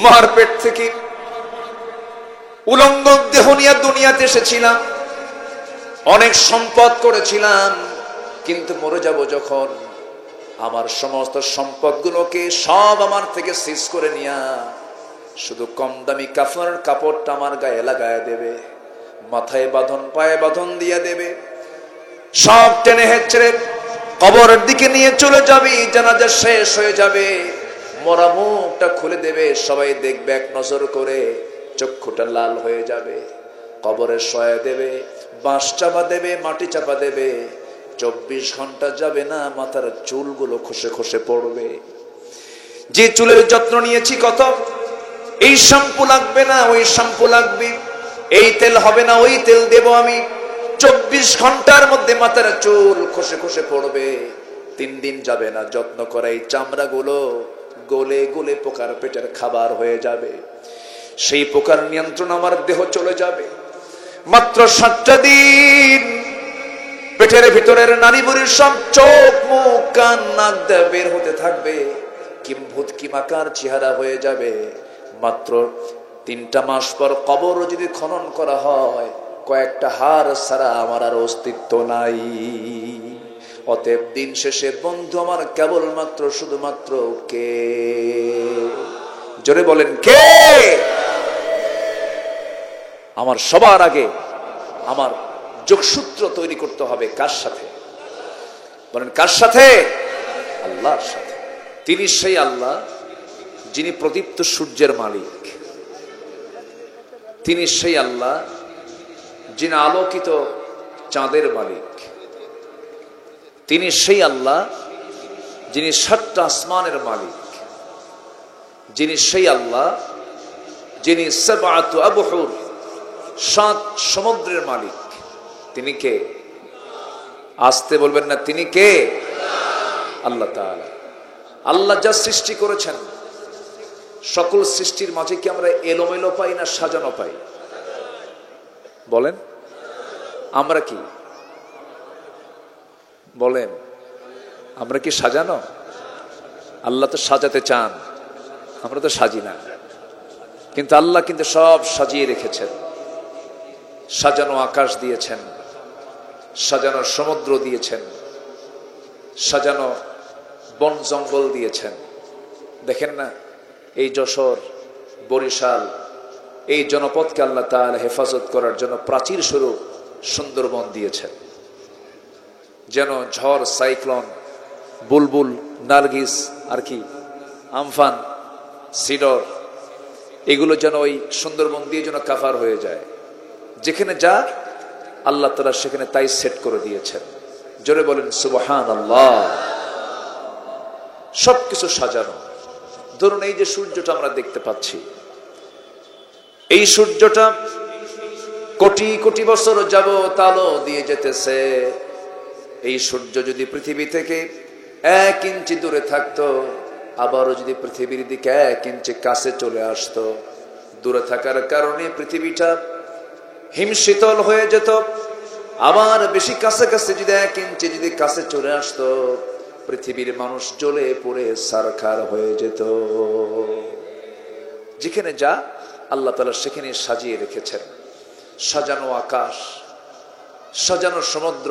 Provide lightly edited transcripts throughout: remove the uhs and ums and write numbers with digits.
মার পেট থেকে উলঙ্গ দেহ নিয়ে দুনিয়াতে এসেছিলাম, অনেক সম্পদ করেছিলাম, কিন্তু মরে যাব যখন আমার সমস্ত সম্পদগুলোকে সব আমার থেকে সিজ করে নিয়া শুধু কম দামি কাফনের কাপড়টা আমার গায়ে লাগায় দেবে, মাথায় বাঁধন পায়ে বাঁধন দিয়ে দেবে, সব টেনে হেঁচড়ে কবরের দিকে নিয়ে চলে যাবে। জানাজা শেষ হয়ে যাবে, মরা মুখটা খুলে দেবে, সবাই দেখবে এক নজর করে, চক্ষুটা লাল হয়ে যাবে, কবরে শোয়া দেবে, বাঁশ চাপা দেবে, মাটি চাপা দেবে, 24 ঘন্টা যাবে না মাথার চুলগুলো খসে খসে পড়বে। যে চুলের যত্ন নিয়েছি কত, এই শ্যাম্পু লাগবে না ওই শ্যাম্পু লাগবে, এই তেল হবে না ওই তেল দেব আমি, 24 ঘন্টার মধ্যে মাথার চুল খসে খসে পড়বে। 3 দিন যাবে না যত্ন করা এই চামড়াগুলো গলে গলে পোকার পেটের খাবার হয়ে যাবে। সেই পোকার নিয়ন্ত্রণ আমার দেহ চলে যাবে। মাত্র 7টা দিন পেটের ভিতরের নারী বুড়ির সব চোখ মুখ কান নাক দিয়ে বের হতে থাকবে, কিম্ভূত কিমাকার চেহারা হয়ে যাবে। মাত্র 3টা মাস পর কবর যদি খনন করা হয়, কয়েকটা হাড় ছাড়া আমার আর অস্তিত্ব নাই। অতএব দিন শেষে বন্ধু আমার কেবলমাত্র শুধুমাত্র কে? জোরে বলেন কে? আমার সবার আগে আমার যোগসূত্র তৈরি করতে হবে কার সাথে? বলেন কার সাথে? আল্লাহর সাথে। তিনি সেই আল্লাহ যিনি প্রদীপ্ত সূর্যের মালিক, তিনি সেই আল্লাহ যিনি আলোকিত চাঁদের মালিক, তিনি সেই আল্লাহ যিনি 7টা আসমানের মালিক, যিনি সেই আল্লাহ যিনি 7 আবহুর 7 সমুদ্রের মালিক। তিনি কে? আসতে বলবেন না, তিনি কে? আল্লাহ তাআলা। আল্লাহ যা সৃষ্টি করেছেন, সকল সৃষ্টির মাঝে কি আমরা এলোমেলো পাই না সাজানো পাই? বলেন আমরা কি? বলেন আমরা কি সাজানো? আল্লাহ তো সাজাতে চান, আমরা তো সাজি না। কিন্তু আল্লাহ কিন্তু সব সাজিয়ে রেখেছেন। সাজানো আকাশ দিয়েছেন, সাজানো সমুদ্র দিয়েছেন, সাজানো বন জঙ্গল দিয়েছেন। দেখেন না, এই যশোর বরিশাল এই জনপদকে আল্লাহ তাআলা হেফাজত করার জন্য প্রাচীর স্বরূপ সুন্দরবন দিয়েছেন, যেন ঝড়, সাইক্লোন, বুলবুল, নার্গিস আর কি আমফান, সিডর, এগুলো যেন ওই সুন্দরবন দিয়ে যেন কাভার হয়ে যায়। যেখানে যা আল্লাহ তাআলা সেখানে তাই সেট করে দিয়েছেন। জোরে বলেন সুবহানাল্লাহ। সবকিছু সাজানো। ধরুন এই যে সূর্যটা আমরা দেখতে পাচ্ছি, এই সূর্যটা কোটি কোটি বছর যাবত আলো দিয়ে যেতেছে। এই সূর্য যদি পৃথিবী থেকে 1 ইঞ্চি দূরে থাকতো, আবারও যদি পৃথিবীর দিকে 1 ইঞ্চি কাছে চলে আসতো, দূরে থাকার কারণে পৃথিবীটা হিমশীতল হয়ে যেত। আবার বেশি কাছাকাছি যদি 1 ইঞ্চি যদি কাছে চলে আসতো, পৃথিবীর মানুষ জ্বলে পুড়ে ছারখার হয়ে যেত। যেখানে যা আল্লাহ তাআলা সেখানে সাজিয়ে রেখেছেন। সাজানো আকাশ, সাজানো সমুদ্র,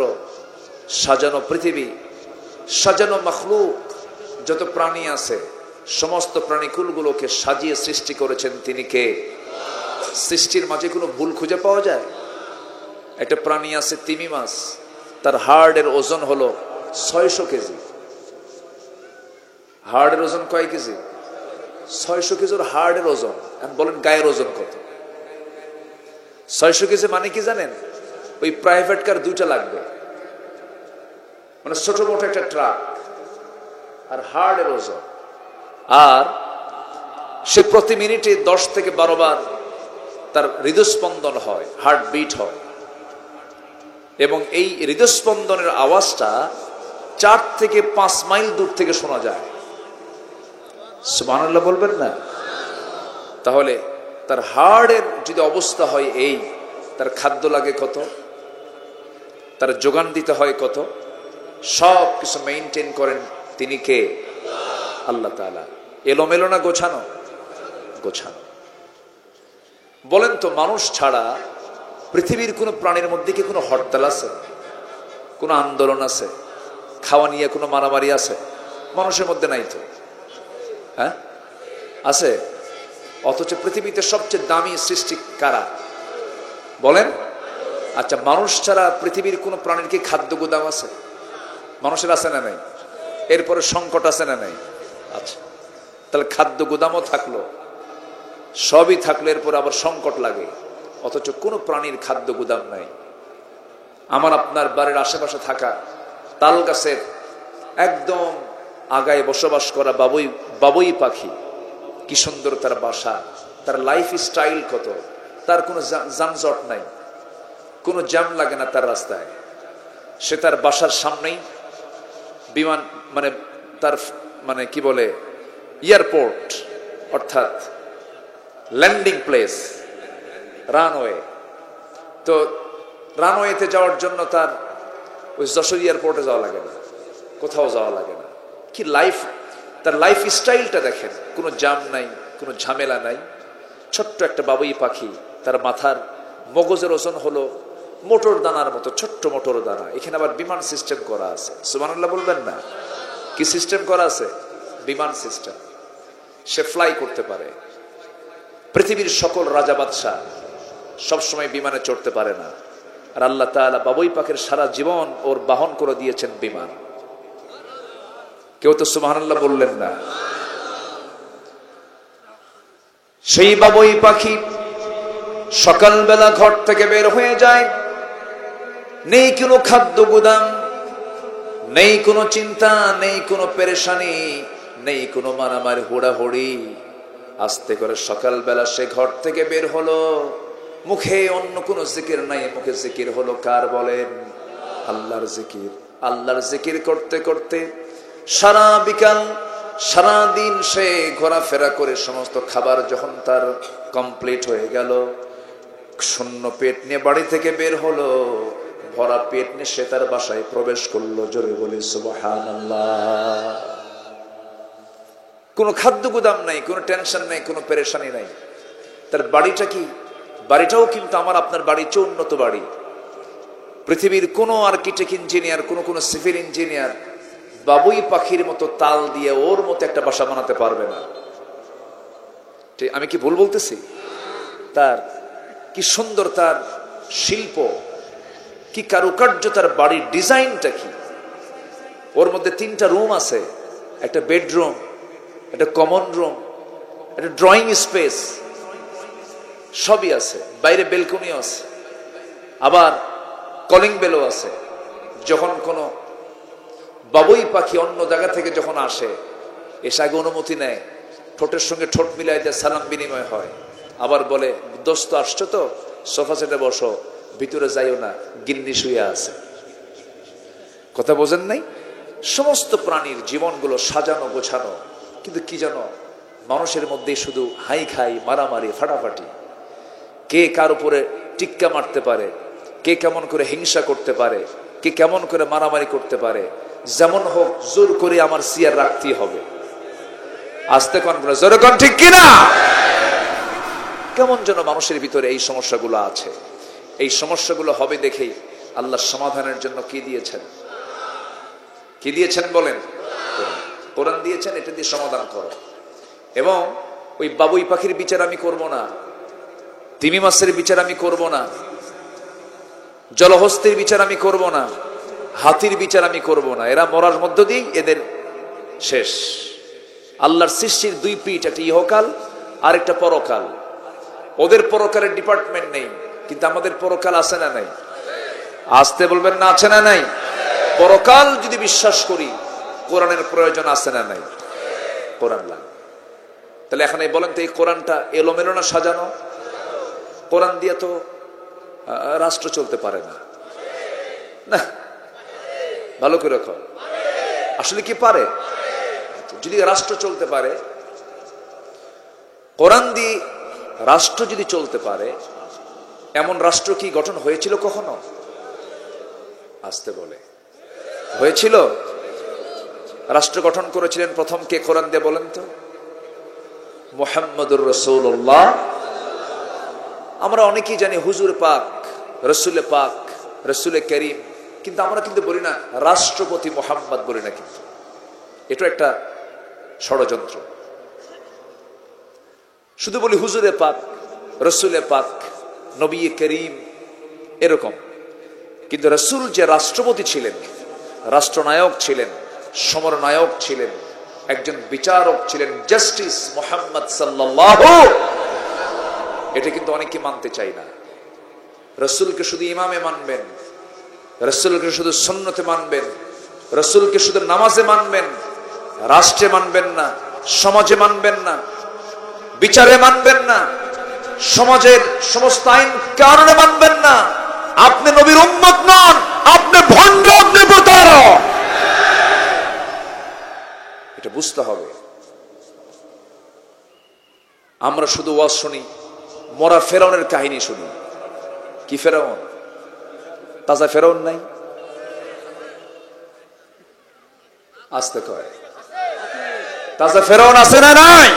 সাজানো পৃথিবী, সাজানো মাখলুক, যত প্রাণী আছে সমস্ত প্রাণীকুলগুলোকে সাজিয়ে সৃষ্টি করেছেন তিনি কে? সৃষ্টির মাঝে কোনো ভুল খুঁজে পাওয়া যায়? একটা প্রাণী আছে তিমি মাছ, তার হাড়ের ওজন হলো 600 কেজি। হাড়ের ওজন কয় কেজি? 600 কেজির হাড়ের ওজন। বলেন গায়ের ওজন কত? 600 কেজি মানে কি জানেন? ওই প্রাইভেট কার 2টা লাগবে, মানে ছোট মোটো একটা ট্রাক। আর হার্টের ওজন, আর সে প্রতি মিনিটে 10 থেকে 12 বার তার হৃদস্পন্দন হয়, হার্ট বিট হয়। এবং এই হৃদস্পন্দনের আওয়াজটা 4 থেকে 5 মাইল দূর থেকে শোনা যায়। সুবহানাল্লাহ বলবেন না? তাহলে তার হার্টের যদি অবস্থা হয় এই, তার খাদ্য লাগে কত, তার যোগান দিতে হয় কত, সব কিছু মেইনটেইন করেন তিনি কে? আল্লাহ তাআলা। এলোমেলো না গোছানো? গোছানো। বলেন তো, মানুষ ছাড়া পৃথিবীর কোন প্রাণীর মধ্যে কি কোনো হরতাল আছে, কোন আন্দোলন আছে, খাওয়া নিয়ে কোনো মারামারি আছে? মানুষের মধ্যে নাই তো। হ্যাঁ আছে? অথচ পৃথিবীতে সবচেয়ে দামি সৃষ্টি কারা বলেন? আচ্ছা, মানুষ ছাড়া পৃথিবীর কোন প্রাণীর কি খাদ্য গুদাম আছে? মানুষের আছে না নাই? এরপরে সংকট আছে না নাই? আচ্ছা, তাহলে খাদ্য গুদামও থাকলো, সবই থাকলো, এরপর আবার সংকট লাগে, অথচ কোনো প্রাণীর খাদ্য গুদাম নাই। আমার আপনার বাড়ির আশেপাশে থাকা তাল গাছের একদম আগায় বসবাস করা বাবুই পাখি, কি সুন্দর তার বাসা, তার লাইফ স্টাইল কত, তার কোনো যানজট নাই, কোনো জ্যাম লাগে না তার রাস্তায়। সে তার বাসার সামনেই বিমান, মানে তার মানে কি বলে এয়ারপোর্ট, অর্থাৎ ল্যান্ডিং প্লেস, রানওয়ে। তো রানওয়েতে যাওয়ার জন্য তার ওই যশোর এয়ারপোর্টে যাওয়া লাগে না, কোথাও যাওয়া লাগে না। কি লাইফ, তার লাইফ স্টাইলটা দেখেন, কোনো জাম নাই, কোনো ঝামেলা নাই। ছোট্ট একটা বাবুই পাখি, তার মাথার মগজের ওজন হলো মোটর দানার মতো, ছোট্ট মোটর দানা। এখানে আবার বিমান সিস্টেম করা আছে, সুবহানাল্লাহ বলবেন না? কি সিস্টেম করা আছে? বিমান সিস্টেম। সে ফ্লাই করতে পারে। পৃথিবীর সকল রাজা বাদশাহ সবসময় বিমানে চড়তে পারে না, আর আল্লাহ তাআলা বাবুই পাখির সারা জীবন ওর বাহন করে দিয়েছেন বিমান। কেউ তো সুবহানাল্লাহ বললেন না? সেই বাবুই পাখি সকালবেলা ঘর থেকে বের হয়ে যায়, নেই কোনো খাদ্য গুদাম, নেই কোনো চিন্তা, নেই কোনো পেরেশানি, নেই কোনো মারামারি হুড়াহুড়ি। আস্তে করে সকালবেলা সে ঘর থেকে বের হলো, মুখে অন্য কোনো জিকির নাই, মুখে জিকির হলো কার বলেন? আল্লাহর জিকির। আল্লাহর জিকির করতে করতে সারা বিকাল সারা দিন সে ঘোরাফেরা করে সমস্ত খাবার যখন তার কমপ্লিট হয়ে গেল, শূন্য পেট নিয়ে বাড়ি থেকে বের হলো, ভরা পেট নিয়ে সে তার বাসায় প্রবেশ করলো। জোরে বলি সুবহানাল্লাহ। কোনো খাদ্য গুদাম নাই, কোনো টেনশন নাই, কোনো পেরেশানি নাই। তার বাড়িটা কি? বাড়িটাও কিন্তু আমার আপনার বাড়ির চেয়ে উন্নত বাড়ি। পৃথিবীর কোনো আর্কিটেক্ট ইঞ্জিনিয়ার, কোনো সিভিল ইঞ্জিনিয়ার বাবুই পাখির মতো তাল দিয়ে ওর মতো একটা বাসা বানাতে পারবে না। ঠিক আমি কি ভুল বলতেছি? তার কি সুন্দর তার শিল্প, কি কারুকার্য, তার বাড়ির ডিজাইনটা কি। ওর মধ্যে 3টা রুম আছে, একটা বেডরুম, একটা কমন রুম, একটা ড্রয়িং স্পেস, সবই আছে। বাইরে বেলকনিও আছে, আবার কলিং বেলও আছে। যখন কোনো বাবুই পাখি অন্য জায়গা থেকে যখন আসে, এসে আগে অনুমতি নেয়, ঠোঁটের সঙ্গে ঠোঁট মিলাই দিয়ে সালাম বিনিময় হয়, আবার বলে দোস্ত আসছো তো, সোফা সেটে বসো, ভিতরে যাইও না, গিন্নি শুয়ে আছে। কথা বোঝেন নাই? সমস্ত প্রাণীর জীবনগুলো সাজানো গোছানো, কিন্তু কি জানো, মানুষের মধ্যে শুধু হাই খাই, মারামারি, ফাটাফাটি। কে কার উপরে টিক্কা মারতে পারে, কে কেমন করে হিংসা করতে পারে, কে কেমন করে মারামারি করতে পারে। যেমন হোক জোর করে আমার সিয়ার রাখতেই হবে। আস্তে কোন জোরে কোন, ঠিক কিনা? কেমন যেন মানুষের ভিতরে এই সমস্যাগুলো আছে। এই সমস্যাগুলো হবে দেখেই আল্লাহ সমাধানের জন্য কি দিয়েছেন? কি দিয়েছেন বলেন? কোরআন দিয়েছেন। এটা দিয়ে সমাধান করো। এবং ওই বাবুই পাখির বিচার আমি করব না, তিমি মাছের বিচার আমি করব না, জলহস্তির বিচার আমি করব না, হাতির বিচার আমি করব না। এরা মরার মধ্য দিয়েই এদের শেষ। আল্লাহর সৃষ্টির 2 পিঠ, একটা ইহকাল আর একটা পরকাল। ওদের পরকালের ডিপার্টমেন্ট নেই, কিন্তু আমাদের পরকাল আছে না নাই? আসতে বলবেন না, আছে না নাই? পরকাল যদি বিশ্বাস করি, কোরআনের প্রয়োজন আছে না নাই? কোরআন লাগে। তাহলে এখন এই বলেন তো, এই কোরআনটা এলোমেলো না সাজানো? কোরআন দিয়ে তো রাষ্ট্র চলতে পারে না। না, ভালো করে রাখো। আসলে কি পারে? যদি রাষ্ট্র চলতে পারে, কোরআন দিয়ে রাষ্ট্র যদি চলতে পারে, এমন রাষ্ট্র কি গঠন হয়েছিল কখনো? আসতে বলে হয়েছিল? রাষ্ট্র গঠন করেছিলেন প্রথম কে? কোরআন দিয়ে বলেন তো। মুহাম্মদুর রাসূলুল্লাহ। আমরা অনেকেই জানি হুজুর পাক, রসুল পাক, রসুল করিম, কিন্তু আমরা কিন্তু বলি না রাষ্ট্রপতি মুহাম্মদ, বলি না। কিন্তু এটা একটা ষড়যন্ত্র। শুধু বলি হুজুরে পাক, রসুলে পাক, নবী করিম, এরকম। কিন্তু রসুল যে রাষ্ট্রপতি ছিলেন, রাষ্ট্রনায়ক ছিলেন, সমরনায়ক ছিলেন, একজন বিচারক ছিলেন, জাস্টিস মুহাম্মদ সাল্লাল্লাহু, এটা কিন্তু অনেকে মানতে চাই না। রসুলকে শুধু ইমামে মানবেন, রসুলকে শুধু সুন্নতে মানবেন, রসুলকে শুধু নামাজে মানবেন, রাষ্ট্রে মানবেন না, সমাজে মানবেন না, বিচারে মানবেন না, সমাজের সমস্ত আইন কানুনে মানবেন না। আপনি নবীর উম্মত নন, আপনি ভণ্ড, আপনি প্রতারক। এটা বুঝতে হবে। আমরা শুধু ওয়াজ শুনি, মরা ফেরাউনের কাহিনী শুনি। কি ফেরাউন? তাজা ফেরাউন নাই? আসতে কয় তাজা ফেরাউন আছে না নাই?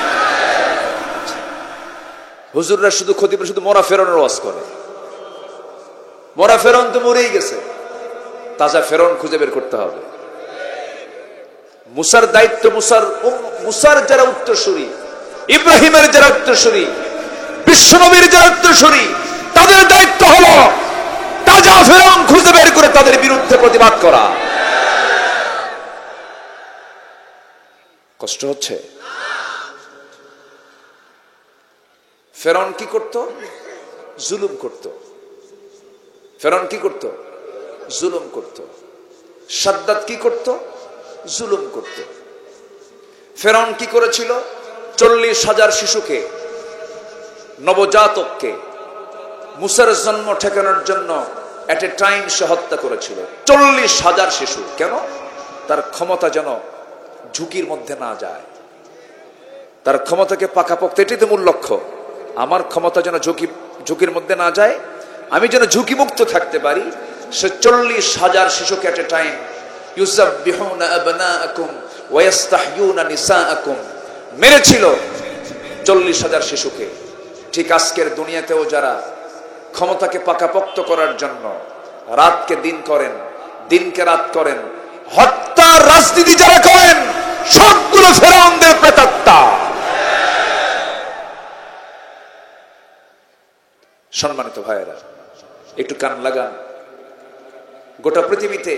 হুজুররা শুধু খতিবরা শুধু মরা ফেরাউনের ওয়াজ করে। মরা ফেরাউন তো মরেই গেছে, তাজা ফেরাউন খুঁজে বের করতে হবে। মুসার দায়িত্ব, মুসার যারা উত্তরসূরি, ইব্রাহিমের যারা উত্তরসূরি, বিশ্বনবীর যারা উত্তরসূরি, তাদের দায়িত্ব হলো তাজা ফেরাউন খুঁজে বের করে তাদের বিরুদ্ধে প্রতিবাদ করা। কষ্ট হচ্ছে? ফেরাউন কি করত? জুলুম করত। ফেরাউন কি করত? জুলুম করত। সাদ্দাত কি করত? জুলুম করত। ফেরাউন কি করেছিল? 40,000 শিশুকে, নবজাতককে মুসার জন্ম ঠেকানোর জন্য এট এ টাইম সে হত্যা করেছিল। 40,000 শিশু। কেন? তার ক্ষমতা যেন ঝুঁকির মধ্যে না যায়, তার ক্ষমতাকে পাকাপোক্ত, এটাই তো মূল লক্ষ্য। আমার ক্ষমতা যেন ঝুঁকির মধ্যে না যায়, আমি যেন ঝুঁকিমুক্ত থাকতে পারি। সে 40,000 শিশুকে এট এ টাইম ইউযাব্বিহুনা আবনাআকুম ওয়া ইস্তাহয়ুনা নিসাআকুম মেরেছিল। 40,000 শিশুকে। ঠিক আজকের দুনিয়াতেও যারা ক্ষমতাকে পাকাপোক্ত করার জন্য রাতকে দিন করেন, দিনকে রাত করেন, হত্যার রাজনীতি যারা করেন, সবগুলো ফেরাউনদের প্রেতাত্মা। সম্মানিত ভাইয়েরা, একটু কান লাগান। গোটা পৃথিবীতে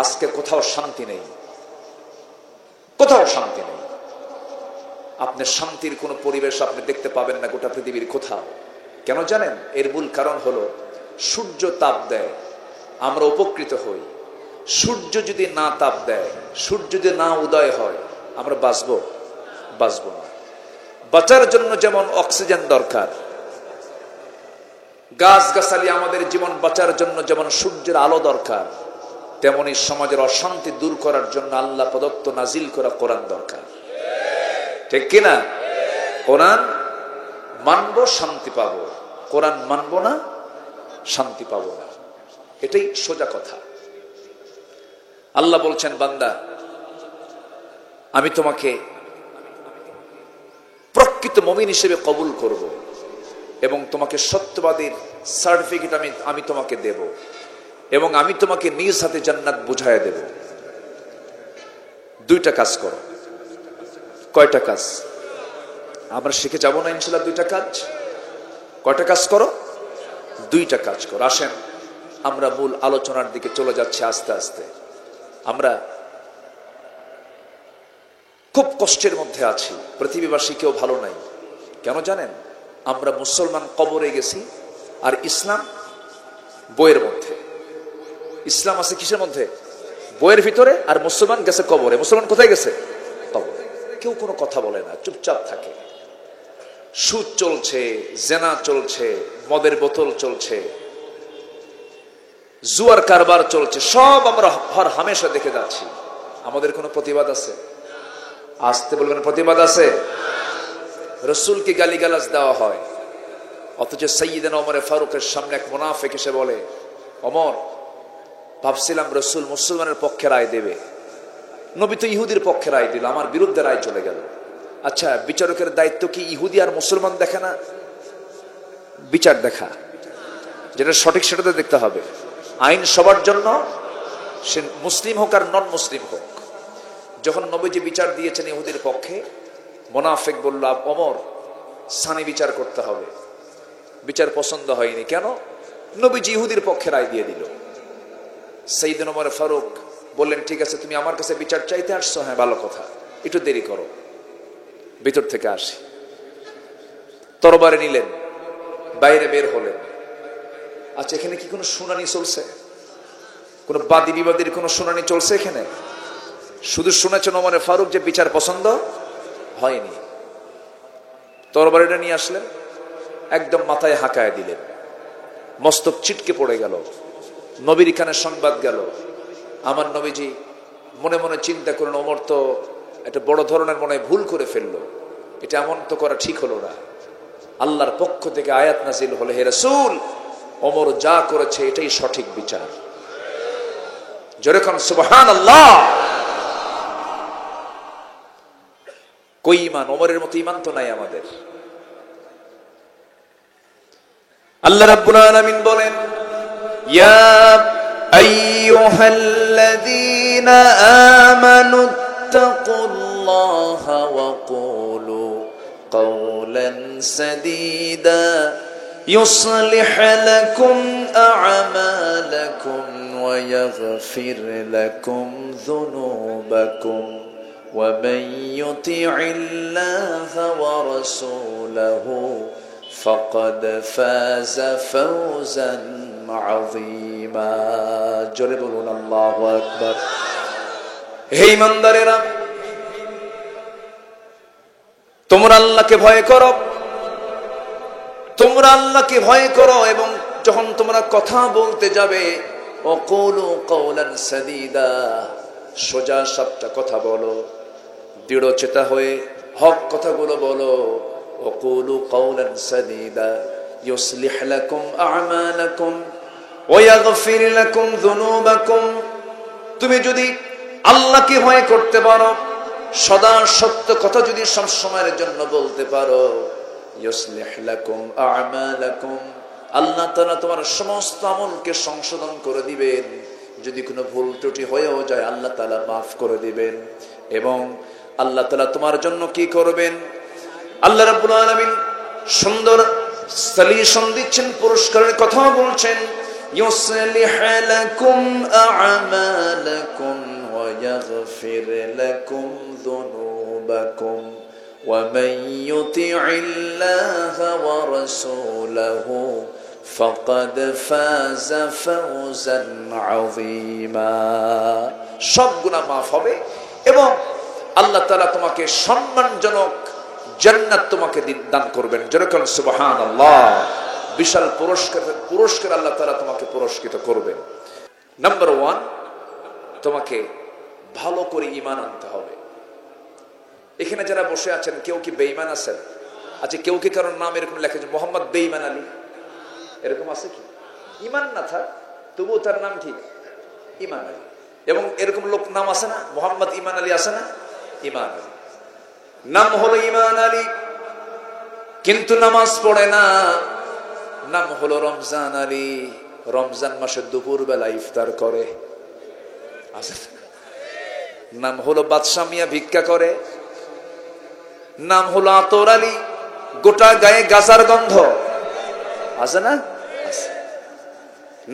আজকে কোথাও শান্তি নেই, কোথাও শান্তি নেই। আপনি শান্তির কোন পরিবেশ আপনি দেখতে পাবেন না গোটা পৃথিবীর কোথাও। কেন জানেন? এর মূল কারণ হলো সূর্য তাপ দেয়, আমরা উপকৃত হই। সূর্য যদি না তাপ দেয়, সূর্য যদি না উদয় হয়, আমরা বাঁচবো? বাঁচবো না। বাঁচার জন্য যেমন অক্সিজেন দরকার, গাছ গাছালি আমাদের জীবন বাঁচার জন্য যেমন সূর্যের আলো দরকার, তেমনি সমাজের অশান্তি দূর করার জন্য আল্লাহ প্রদত্ত নাজিল করা কোরআন দরকার। ঠিক কিনা? কোরআন মানবো, শান্তি পাবো। কোরআন মানবো না, শান্তি পাবো না। এটাই সোজা কথা। আল্লাহ বলছেন, বান্দা, আমি তোমাকে প্রকৃত মুমিন হিসেবে কবুল করব এবং তোমাকে সত্যবাদীর সার্টিফিকেট আমি তোমাকে দেব এবং আমি তোমাকে নিজ হাতে জান্নাত বুঝায় দেব। দুইটা কাজ করো। কয়টা কাজ? আমরা শিখে যাব না ইনশাআল্লাহ? দুইটা কাজ। কয়টা কাজ করো? দুইটা কাজ করো। আসেন আমরা মূল আলোচনার দিকে চলে যাচ্ছি আস্তে আস্তে। আমরা খুব কষ্টের মধ্যে আছি, পৃথিবীবাসী কেউ ভালো নাই। কেন জানেন? আমরা মুসলমান কবরে গেছি, আর ইসলাম বইয়ের মধ্যে। ইসলাম আছে কিসের মধ্যে? বইয়ের ভিতরে। আর মুসলমান গেছে কবরে। মুসলমান কোথায় গেছে? কবরে। কেউ কোনো কথা বলে না, চুপচাপ থাকে। সুদ চলছে, জেনা চলছে, মদের বোতল চলছে, জুয়ার কারবার চলছে, সব আমরা হর হামেশা দেখে যাচ্ছি। আমাদের কোনো প্রতিবাদ আছে? আসতে বলবেন প্রতিবাদ আছে? রসুলকে গালিগালাজ দেওয়া হয়, অথচ সাইয়্যিদানা ওমর ফারুকের সামনে এক মুনাফিক এসে বলে, ওমর, ভাবছিলাম রসুল মুসলমানের পক্ষে রায় দেবে, নবী তো ইহুদির পক্ষে রায় দিল, আমার বিরুদ্ধে রায় চলে গেল। আচ্ছা, বিচারকের দায়িত্ব কি ইহুদি আর মুসলমান দেখে না? বিচার দেখা, যেটা সঠিক সেটা তো দেখতে হবে। আইন সবার জন্য, সে মুসলিম হোক আর নন মুসলিম হোক। যখন নবীজি বিচার দিয়েছেন ইহুদির পক্ষে, মুনাফিক বলল, ওমর সানি বিচার করতে হবে। বিচার পছন্দ হয়নি। কেন? নবীজি ইহুদির পক্ষে রায় দিয়ে দিল। সাইয়েদনা ওমর ফারুক বললেন, ঠিক আছে, তুমি আমার কাছে বিচার চাইতে আসছো, হ্যাঁ ভালো কথা, একটু দেরি করো, ভিতর থেকে আসি। তরবারে নিলেন, বাইরে বের হলেন। আচ্ছা, এখানে কি কোনো শুনানি চলছে? কোন বাদী বিবাদীর কোন শুনানি চলছে এখানে? শুধু শুনেছেন ওমর ফারুক যে বিচার পছন্দ হয়নি। তরবারিটা নিয়ে আসলেন, একদম মাথায় হাঁকায় দিলেন, মস্তক চিটকে পড়ে গেল। নবীর কানে সংবাদ গেল। আমার নবীজি মনে মনে চিন্তা করেন, ওমর তো একটা বড় ধরনের মনে ভুল করে ফেললো, এটা এমন তো করা ঠিক হলো না। আল্লাহর পক্ষ থেকে আয়াত নাজিল হলো, হে রাসূল, ওমর যা করেছে এটাই সঠিক বিচার। যেরকম সুবহানাল্লাহ। কই ঈমান? ওমরের মতো ঈমান তো নাই আমাদের। আল্লাহ রাব্বুল আলামিন বলেন, ইয়া আইয়ুহাল্লাযীনা আমানুত্তাকুল্লাহা ওয়া কুলু কাওলান সাদীদা يصلح لكم أعمالكم ويغفر لكم ذنوبكم ومن يطع الله ورسوله فقد فاز فوزا عظيما জোরে বলুন আল্লাহু আকবার। হে ঈমানদারেরা, তোমরা আল্লাহকে ভয় করো, তোমরা আল্লাহকে ভয় করো, এবং যখন তোমরা কথা বলতে যাবে, ওয়াকুলু কাওলান সাদীদা, সোজা সাপটা কথা বলো, দৃঢ়চেতা হয়ে হক কথাগুলো বলো। ওয়াকুলু কাওলান সাদীদা ইউসলিহ লাকুম আ'মালাকুম ওয়া ইয়াগফির লাকুম যুনুবাকুম। তুমি যদি আল্লাহকে ভয় করতে পারো, সদা সত্য কথা যদি সব সময়ের জন্য বলতে পারো, ইউসলিহ লাকুম আ'মালাকুম, আল্লাহ তাআলা তোমার সমস্ত আমলকে সংশোধন করে দিবেন। যদি কোনো ভুল ত্রুটি হয়েও যায়, আল্লাহ তাআলা মাফ করে দিবেন। এবং আল্লাহ তাআলা তোমার জন্য কি করবেন? আল্লাহ রাব্বুল আলামিন সুন্দর সলিউশন দিচ্ছেন, পুরস্কারের কথা বলছেন। ইউসলিহ লাকুম আ'মালাকুম ওয়া ইয়াগফির লাকুম যুনুবাকুম ومن يطع الله ورسوله فقد فاز فوزا عظيما। সব গুনাহ মাফ হবে এবং আল্লাহ তাআলা তোমাকে সম্মানজনক জান্নাত তোমাকে দান করবেন। যেরকম সুবহানাল্লাহ, বিশাল পুরস্কার আল্লাহ তাআলা তোমাকে পুরস্কৃত করবেন। নাম্বার 1, তোমাকে ভালো করে ঈমান আনতে হবে। এখানে যারা বসে আছেন, কেউ কি বেঈমান আছেন? আচ্ছা, কেউ কি কারোর নাম এরকম লেখা আছে মোহাম্মদ বেঈমান আলী, এরকম আছে কি? ঈমান না থাক, তবুও তার নাম কি? ঈমান আলী। এবং এরকম লোক নাম আছে না, মোহাম্মদ ঈমান আলী আছে না? ঈমান আলী নাম হলো ঈমান আলী, কিন্তু নামাজ পড়ে না। নাম হলো রমজান আলী, রমজান মাসে দুপুর বেলা ইফতার করে। আছে নাম হলো বাদশা মিয়া, ভিক্ষা করে। নাম হলো আতর আলী, গোটা গায়ে গাজার গন্ধ। আছে না?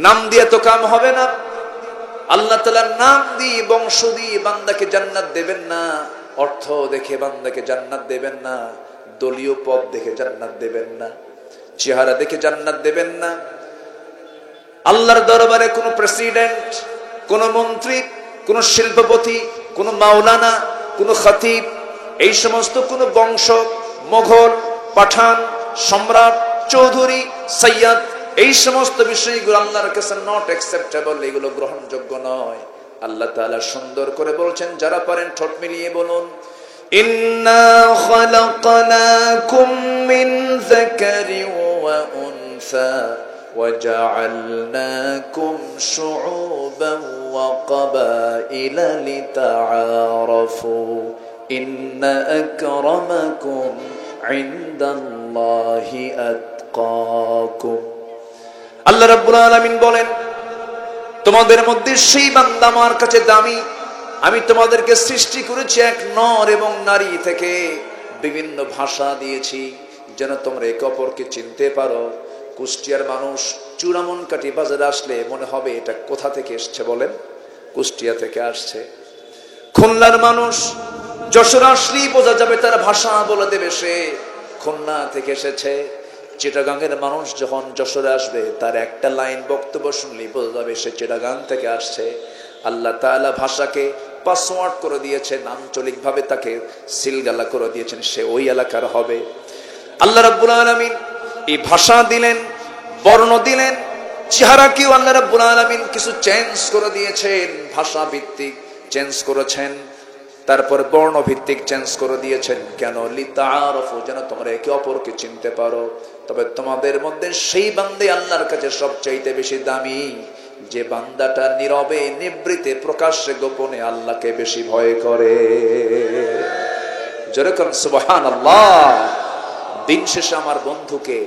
নাম দিয়ে তো কাম হবে না। আল্লাহ তাআলার নাম দিয়ে, বংশ দিয়ে বান্দাকে জান্নাত দেবেন না। অর্থ দেখে বান্দাকে জান্নাত দেবেন না। দলীয় পদ দেখে জান্নাত দেবেন না। চেহারা দেখে জান্নাত দেবেন না। আল্লাহর দরবারে কোন প্রেসিডেন্ট, কোন মন্ত্রী, কোন শিল্পপতি, কোন মাওলানা, কোন খতিব, এই সমস্ত কোন বংশ, মোগল, পাঠান, সম্রাট, চৌধুরী, সৈয়দ, এই সমস্ত বিষয়গুলো আল্লাহর কাছে নট অ্যাকসেপ্টেবল, এগুলো গ্রহণযোগ্য নয়। আল্লাহ তাআলা সুন্দর করে বলছেন, যারা পারেন ঠোঁট মিলিয়ে বলুন, ইন্না খালাকনাকুম মিন যাকারিন ওয়া উনসা وجعلناكم شعوبا وقبائل لتعارفوا ইন্না আকরামাকুম ইনদাল্লাহি আতকাকুম। আল্লাহ রাব্বুল আলামিন বলেন, তোমাদের মধ্যে সেই বান্দা আমার কাছে দামি। আমি তোমাদেরকে সৃষ্টি করেছি এক নর এবং নারী থেকে, বিভিন্ন ভাষা দিয়েছি যেন তোমরা একে অপরকে চিনতে পারো। কুষ্টিয়ার মানুষ চূড়ামনকাঠি বাজারে আসলে মনে হবে এটা কোথা থেকে এসছে বলেন? কুষ্টিয়া থেকে আসছে। খুলনার মানুষ যশোর আসলেই বোঝা যাবে, তার ভাষা বলে দেবে সে খুলনা থেকে এসেছে। চিটাগাংয়ের মানুষ যখন যশোরে আসবে, তার একটা লাইন বক্তব্য শুনলেই বোঝা যাবে সে চিটাগাং থেকে আসছে। আল্লাহ তাআলা ভাষাকে পাসওয়ার্ড করে দিয়েছেন, আঞ্চলিকভাবে তাকে সিলগালা করে দিয়েছেন, সে ওই এলাকার হবে। আল্লাহ রাব্বুল আলামিন এই ভাষা দিলেন, বর্ণ দিলেন, চেহারাকেও আল্লাহ রাব্বুল আলামিন কিছু চেঞ্জ করে দিয়েছেন, ভাষা ভিত্তিক চেঞ্জ করেছেন, তারপর বর্ণ ভিত্তিক চেঞ্জ করে দিয়েছেন। কেন? লিতাআরাফু, যেন তোমরা একে অপরকে চিনতে পারো। তবে তোমাদের মধ্যে সেই বান্দা আল্লাহর কাছে সবচাইতে বেশি দামি, যে বান্দাটা নীরবে নিভৃতে প্রকাশ্যে গোপনে আল্লাহকে বেশি ভয় করে। যেরকম সুবহানাল্লাহ। দিন শেষে আমার বন্ধুকে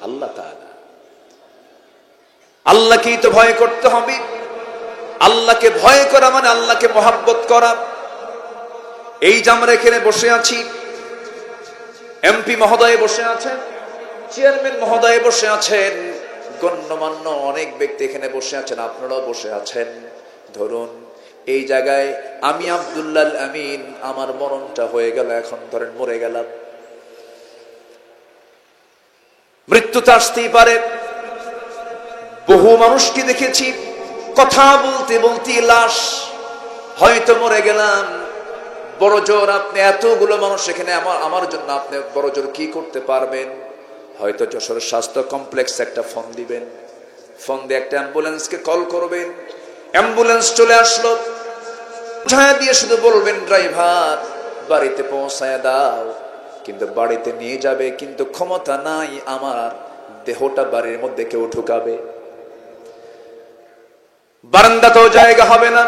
আল্লাহ তাআলা, আল্লাহকেই তো ভয় করতে হবে। আল্লাহকে ভয় করা মানে আল্লাহকে মহব্বত করা। এই যে আমরা এখানে বসে আছি, এমপি মহোদয় বসে আছেন, চেয়ারম্যান মহোদয় বসে আছেন, গণ্যমান্য অনেক ব্যক্তি এখানে বসে আছেন, আপনারাও বসে আছেন। ধরুন এই জায়গায় আমি আব্দুল্লাহ আমিন, আমার মরণটা হয়ে গেল, এখন ধরেন মরে গেলাম, মৃত্যুতে আসতেই পারে। বহু মানুষকে দেখেছি কথা বলতে বলতে লাশ, হয়তো মরে গেলাম। বড় জোর আপনি এতগুলো মানুষ এখানে, আমার জন্য আপনি বড় জোর কি করতে পারবেন? হয়তো যশোর স্বাস্থ্য কমপ্লেক্স একটা ফোন দিবেন, ফোন দিয়ে একটা অ্যাম্বুলেন্সকে কল করবেন, অ্যাম্বুলেন্স চলে আসলো, বুঝায় দিয়ে শুধু বলবেন ড্রাইভার বাড়িতে পৌঁছায় দাও। কিন্তু বাড়িতে নিয়ে যাবে, কিন্তু ক্ষমতা নাই আমার দেহটা বাড়ির মধ্যে কেউ ঢুকাবে। বারান্দাতেও জায়গা হবে না,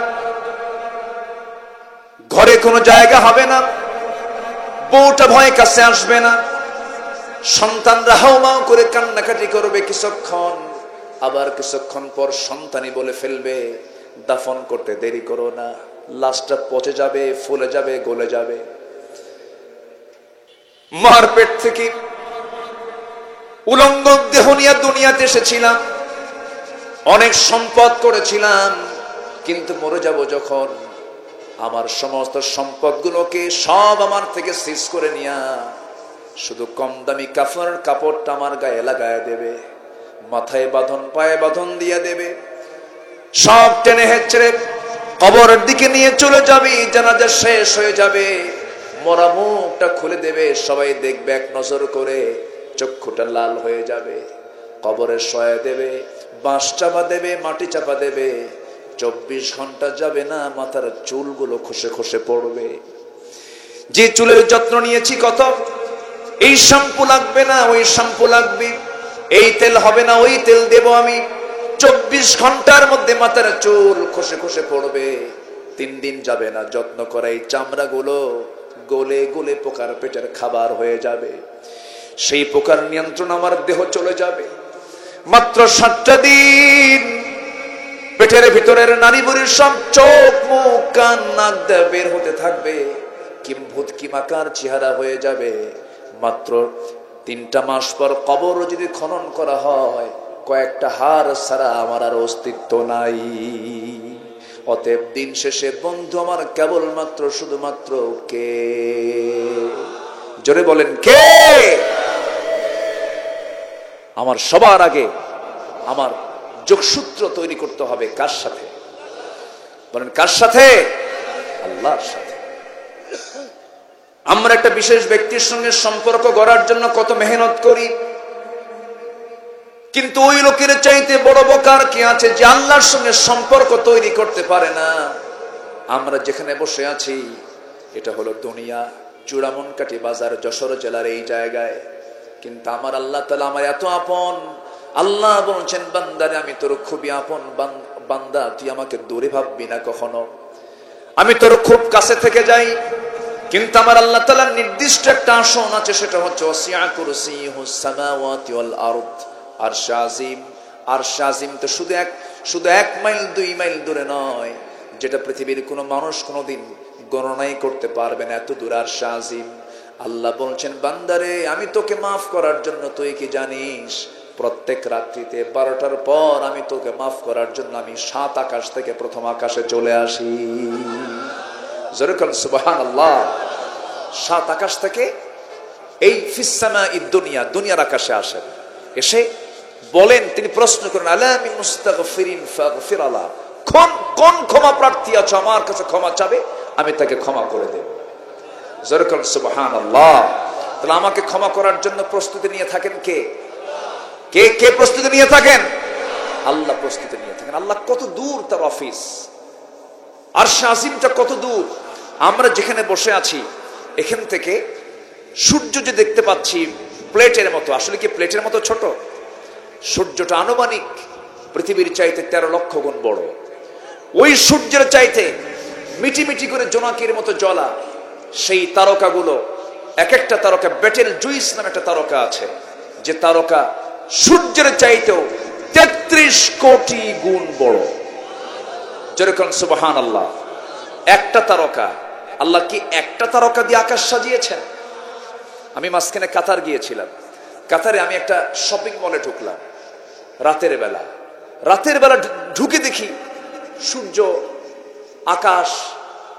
ঘরে কোনো জায়গা হবে না, বউটা ভয় কাছে আসবে না, সন্তানরা হাউমাউ করে কান্নাকাটি করবে কিছুক্ষণ, আবার কিছুক্ষণ পর সন্তানই বলে ফেলবে দাফন করতে দেরি করো না, লাশটা পচে যাবে, ফুলে যাবে, গলে যাবে। মার পেট থেকে উলঙ্গ দেহ নিয়ে দুনিয়াতে এসেছিলাম, অনেক সম্পদ করেছিলাম, কিন্তু মরে যাব যখন, আমার সমস্ত সম্পদগুলোকে সব আমার থেকে সিজ করে নিয়া শুধু কম দামি কাপড়টা আমার গায়ে লাগায় দেবে, মাথায় বাঁধন, পায়ে বাঁধন দিয়ে দেবে, সব টেনে হেঁচড়ে কবরের দিকে নিয়ে চলে যাবি। জানাজা শেষ হয়ে যাবে, মরা মুখটা খুলে দেবে, সবাই দেখবে এক নজর করে, চক্ষুটা লাল হয়ে যাবে, কবরে শোয়া দেবে, বাঁশ চাপা দেবে, মাটি চাপা দেবে। 24 ঘন্টা যাবে না, মাথার চুলগুলো খসে খসে পড়বে। যে চুলের যত্ন নিয়েছি কত, এই শ্যাম্পু লাগবে না, ওই শ্যাম্পু লাগবে, এই তেল হবে না, ওই তেল দেব আমি। 24 ঘন্টার মধ্যে মাথার চুল খসে খসে পড়বে। 3 দিন যাবে না, যত্ন করা এই চামড়াগুলো গলে গলে পোকার পেটের খাবার হয়ে যাবে। সেই পোকার নিয়ন্ত্রণ আমার দেহ চলে যাবে। মাত্র 7টা দিন পেটের ভিতরের নারী বুড়ির সব চোখ, মুখ, কান, নাক দিয়ে বের হতে থাকবে, কিম্ভূত কিমাকার চেহারা হয়ে যাবে। মাত্র 3টা মাস পর কবর যদি খনন করা হয়, কয়েকটা হাড় ছাড়া আমার আর অস্তিত্ব নাই। অতএব দিন শেষে বন্ধু আমার কেবলমাত্র শুধুমাত্র কে? জোরে বলেন কে? আমার সবার আগে আমার যোগসূত্র তৈরি করতে হবে কার সাথে? বলেন কার সাথে? আল্লাহর সাথে। আমরা একটা বিশেষ ব্যক্তির সঙ্গে সম্পর্ক গড়ার জন্য কত মেহনত করি, কিন্তু ওই লোকের চাইতে বড় বোকার কে আছে যে আল্লাহর সঙ্গে সম্পর্ক তৈরি করতে পারে না? আমরা যেখানে বসে আছি এটা হলো দুনিয়া, চূড়ামনকাঠি বাজার, যশোর জেলার এই জায়গায়, কিন্তু আমার আল্লাহ তাআলা আমার এত আপন। আল্লাহ বলছেন, বান্দারে আমি তোর খুবই আপন বান্দা, তুই আমাকে দূরে ভাববি না কখনো, আমি তোর খুব কাছে থেকে যাই। কিন্তু আমার আল্লাহ তাআলার নির্দিষ্ট একটা আসন আছে, সেটা হচ্ছে ওয়াসিআ কুরসিয়ুহুস সামাওয়াতি ওয়াল আরদ। আরশ আজিম, আরশ আজিম তো শুধু 1 মাইল 2 মাইল দূরে নয়, যেটা পৃথিবীর কোনো মানুষ কোনোদিন গণনাই করতে পারবে না, এত দূর আরশ আজিম। আল্লাহ বলছেন, বান্দারে আমি তোকে মাফ করার জন্য, তুই কি জানিস প্রত্যেক রাত্রিতে 12টার পর আমি তোকে মাফ করার জন্য আমি 7 আকাশ থেকে প্রথম আকাশে চলে আসি। জোরে বলেন সুবহানাল্লাহ। 7 আকাশ থেকে এই ফিস সামাঈদ দুনিয়া, দুনিয়ার আকাশে আসেন, এসে বলেন, তিনি প্রশ্ন করেন, আলা মিন মুস্তাগফিরিন ফাগফির আলা, কোন ক্ষমা প্রার্থী আছে আমার কাছে ক্ষমা চাবে, আমি তাকে ক্ষমা করে দেব। জোরে বলেন সুবহানাল্লাহ। তাহলে আমাকে ক্ষমা করার জন্য প্রস্তুতি নিয়ে থাকেন কে? কে প্রস্তুতি নিয়ে থাকেন? আল্লাহ প্রস্তুতি নিয়ে থাকেন। আল্লাহ কত দূর তার অফিস, আরশ আজিমটা কত দূর। আমরা যেখানে বসে আছি এখান থেকে সূর্য যে দেখতে পাচ্ছি প্লেটের মতো, আসলে কি প্লেটের মতো ছোট? সূর্যটা আনুমানিক পৃথিবীর চাইতে 13 লক্ষ গুণ বড়। ওই সূর্যের চাইতে মিটি মিটি করে জোনাকির মতো জ্বলা সেই তারকাগুলো, এক একটা তারকা, বেটেল জুইস নামে একটা তারকা আছে, যে তারকা সূর্যের চাইতেও 33 কোটি গুণ বড়। যেরকম সুবহানাল্লাহ। একটা তারকা, আল্লাহ কি একটা তারকা দিয়ে আকাশ সাজিয়েছেন? আমি মাঝখানে কাতার গিয়েছিলাম। কাতারে আমি একটা শপিং মলে ঢুকলাম রাতের বেলা ঢুকে দেখি সূর্য, আকাশ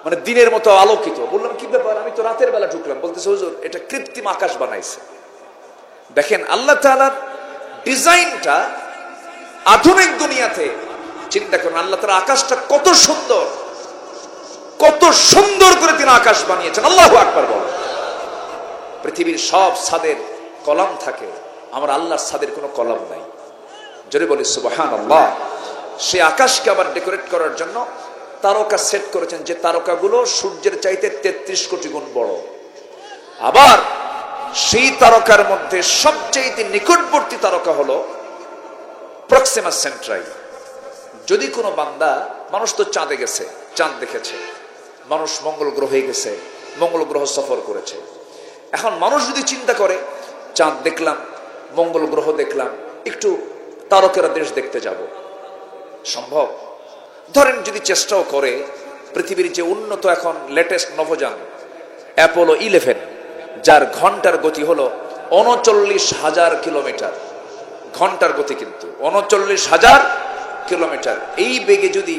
মানে দিনের মতো আলোকিত। বললাম কি ব্যাপার, আমি তো রাতের বেলা ঢুকলাম। বলতেছে, হুজুর এটা কৃত্রিম আকাশ বানাইছে। দেখেন আল্লাহ তাআলার ডিজাইনটা আধুনিক দুনিয়াতে, চিন্তা করুন আল্লাহ তাআলা আকাশটা কত সুন্দর করে তিনি আকাশ বানিয়েছেন। আল্লাহু আকবার বলেন। পৃথিবীর সব ছাদের কলাম থাকে, আমার আল্লাহর ছাদের কোনো কলাম নাই। জোরে বলি সুবহানাল্লাহ। সে আকাশকে আবার ডেকোরেট করার জন্য তারকা সেট করেছেন, যে তারকাগুলো সূর্যের চাইতে 33 কোটি গুণ বড়। আবার সেই তারকার মধ্যে সবচেয়ে নিকটবর্তী তারকা হলো প্রক্সিমা সেন্ট্রাই। যদি কোনো বান্দা, মানুষ তো চাঁদে গেছে, চাঁদ দেখেছে, মানুষ মঙ্গল গ্রহে গেছে, মঙ্গল গ্রহ সফর করেছে। এখন মানুষ যদি চিন্তা করে, চাঁদ দেখলাম, মঙ্গল গ্রহ দেখলাম, একটু তারকেরা দেশ দেখতে যাব, সম্ভব? ধরেন যদি চেষ্টাও করে, পৃথিবীর যে উন্নত এখন লেটেস্ট নভোযান অ্যাপোলো 11, যার ঘন্টার গতি হলো 39,000 কিলোমিটার, ঘন্টার গতি কিন্তু 39,000 কিলোমিটার। এই বেগে যদি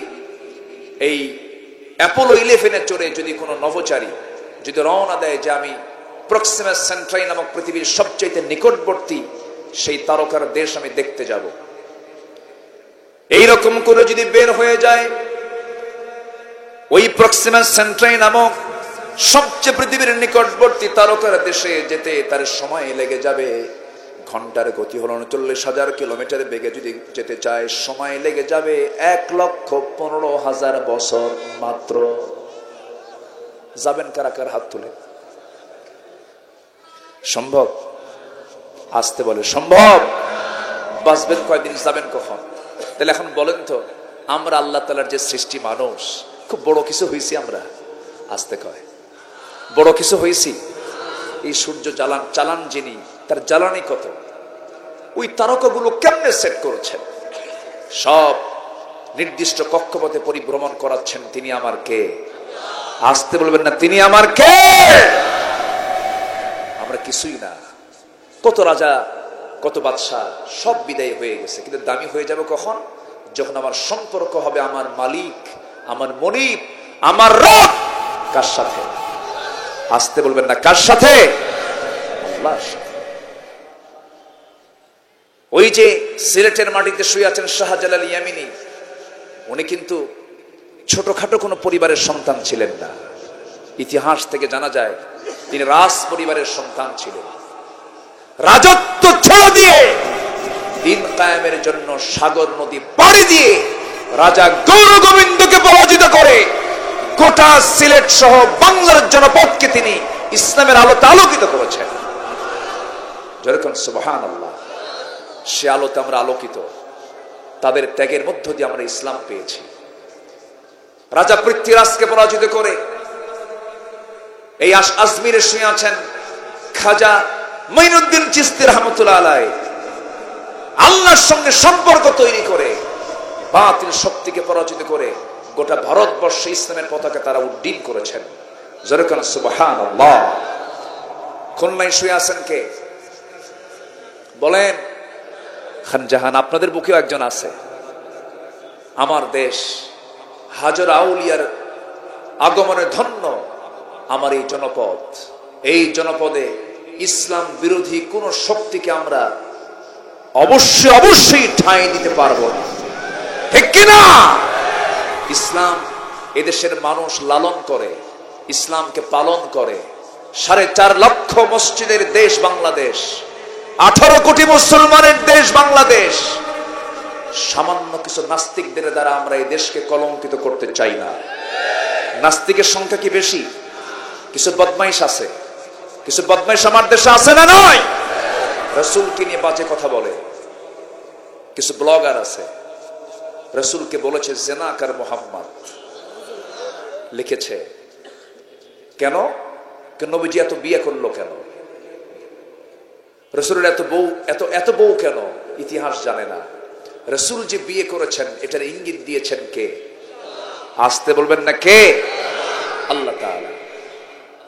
এই অ্যাপোলো 11-এ চড়ে যদি কোনো নভোচারী যদি রওনা দেয় যে আমি প্রক্সিমা সেন্ট্রাই নামক পৃথিবীর সবচেয়ে নিকটবর্তী সেই তারকার দেশ আমি দেখতে যাব, এইরকম করে যদি বের হয়ে যায়, ওই প্রক্সিমা সেন্ট্রাই নামক সবচেয়ে পৃথিবীর নিকটবর্তী তারকার দেশে যেতে তার সময় লেগে যাবে, ঘন্টার গতি হলো 39,000 কিলোমিটার বেগে যদি যেতে চায়, সময় লেগে যাবে 1,15,000 বছর মাত্র। যাবেন কারা কার? হাত তুলে। সম্ভব? আসতে বলে সম্ভব। বাঁচবেন কয়দিন, যাবেন কখন? তাহলে এখন বলেন তো, আমরা আল্লাহ তাআলার যে সৃষ্টি মানুষ, খুব বড় কিছু হয়েছি আমরা? আসতে কয় বড় কিছু হয়েছি? এই সূর্য চালান যিনি, তার জ্বালানি কত? ওই তারকাগুলো কেমনে সেট করেছেন? সব নির্দিষ্ট কক্ষপথে পরিভ্রমণ করাচ্ছেন। তিনি আমার কে? আসতে বলবেন না, তিনি আমার কে? আমরা কিছুই না। কত রাজা, কত বাদশাহ সব বিদায় হয়ে গেছে, কিন্তু দামি হয়ে যাবে কখন? যখন আমার সম্পর্ক হবে আমার মালিক, আমার মনিব, আমার রব। কার সাথে? আসতে বলবেন না, কার সাথে? আল্লাহর সাথে। ওই যে সিলেটের মাটিতে শুয়ে আছেন শাহজালাল ইয়ামিনী, উনি কিন্তু ছোটখাটো কোনো পরিবারের সন্তান ছিলেন না। ইতিহাস থেকে জানা যায় তিনি রাজ পরিবারের সন্তান ছিলেন। রাজত্ব ছেড়ে দিয়ে দিন কায়েমের জন্য সাগর নদী পাড়ি দিয়ে রাজা গৌর গোবিন্দকে পরাজিত করে গোটা সিলেট সহ বাংলার জনপদকে তিনি ইসলামের আলোতে আলোকিত করেছেন। যেরকম সুবহানাল্লাহ। সে আলোতে আমরা আলোকিত, তাদের ত্যাগের মধ্য দিয়ে আমরা ইসলাম পেয়েছি। রাজা পৃথ্বীরাজকে পরাজিত করে এই আজমিরে শুয়ে আছেন খাজা মঈনুদ্দিন চিশতি রহমাতুল্লাহ আলাইহি। আল্লাহর সঙ্গে সম্পর্ক তৈরি করে বাতিল শক্তিকে পরাজিত করে গোটা ভারতবর্ষে ইসলামের পতাকা তারা উড্ডীন করেছেন। জোরে বলেন সুবহানাল্লাহ। খুলনায় শুয়ে আছেন কে বলেন? খান জাহান। আপনাদের বুকেও একজন আছে। আমার দেশ হাজার আউলিয়ার আগমনে ধন্য আমার এই জনপদ। এই জনপদে ইসলাম বিরোধী কোন শক্তিকে আমরা অবশ্যই ঠাঁই দিতে পারবো না, ঠিক কিনা? ইসলাম এদেশের মানুষ লালন করে, ইসলামকে পালন করে। 4.5 লক্ষ মসজিদের দেশ বাংলাদেশ, 18 কোটি মুসলমানের দেশ বাংলাদেশ। সামান্য কিছু নাস্তিকদের দ্বারা আমরা এই দেশকে কলঙ্কিত করতে চাই না। নাস্তিকের সংখ্যা কি বেশি? কিছু বদমাইশ আছে, কিছু বদমাইশ আমার দেশে আছে না নয়? রাসূলকে নিয়ে বাজে কথা বলে। কিছু ব্লগার আছে, রাসূলকে বলেছে জেনাকার মুহাম্মদ, লিখেছে। কেন? নবীজি এত বিয়ে করলো কেন? রাসূলের এত বউ কেন? ইতিহাস জানে না। রাসূল যে বিয়ে করেছেন এটার ইঙ্গিত দিয়েছেন কে? আসতে বলবেন না কে? আল্লাহ তাআলা।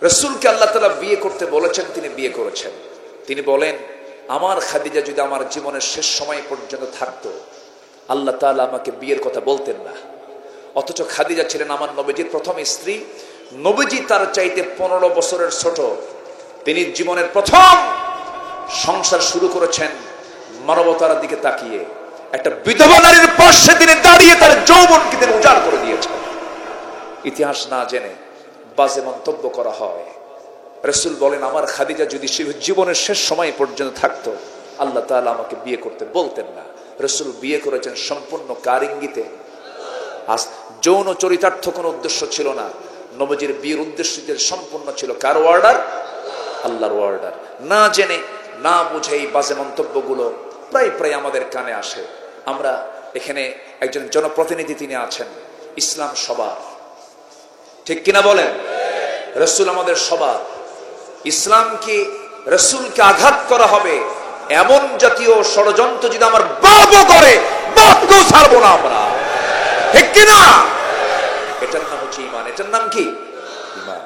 রাসূলকে আল্লাহ তাআলা বিয়ে করতে বলেছেন, তিনি বিয়ে করেছেন। তিনি বলেন, আমার খাদিজা যদি আমার জীবনের শেষ সময় পর্যন্ত থাকতো আল্লাহ তাআলা আমাকে বিয়ের কথা বলতেন না। অথচ খাদিজা ছিলেন আমার নবীজির প্রথম স্ত্রী। নবীজি তার চাইতে 15 বছরের ছোট। তিনি জীবনের প্রথম সংসার শুরু করেছেন মানবতার দিকে তাকিয়ে। একটা বিধবা নারীর পাশে তিনি দাঁড়িয়ে তার যৌবনকে তিনি উজাড় করে দিয়েছেন। ইতিহাস না জেনে বাজে মন্তব্য করা হয়। রাসূল বলেন, আমার খাদিজা যদি জীবনের শেষ সময় পর্যন্ত থাকতো আল্লাহ তাআলা আমাকে বিয়ে করতে বলতেন না। রাসূল বিয়ে করেছেন সম্পূর্ণ কার ইঙ্গিতে? যৌন চরিতার্থ কোনো উদ্দেশ্য ছিল না। নবীজির বিয়ের উদ্দেশ্য সম্পূর্ণ ছিল কার অর্ডার? আল্লাহর অর্ডার। না জেনে না বুঝে এই বাজে মন্তব্যগুলো প্রায় আমাদের কানে আসে। আমরা এখানে একজন জনপ্রতিনিধি, তিনি আছেন। ইসলাম সবার, ঠিক কিনা বলেন? রাসূল আমাদের সবার। ইসলামকে, রাসূলকে আঘাত করা হবে এমন জাতীয় ষড়যন্ত্র যদি আমার বাপও করে, বাপকেও ছাড়বো না আমরা, ঠিক কিনা? এটার নাম হচ্ছে ঈমান। এটার নাম কি? ঈমান।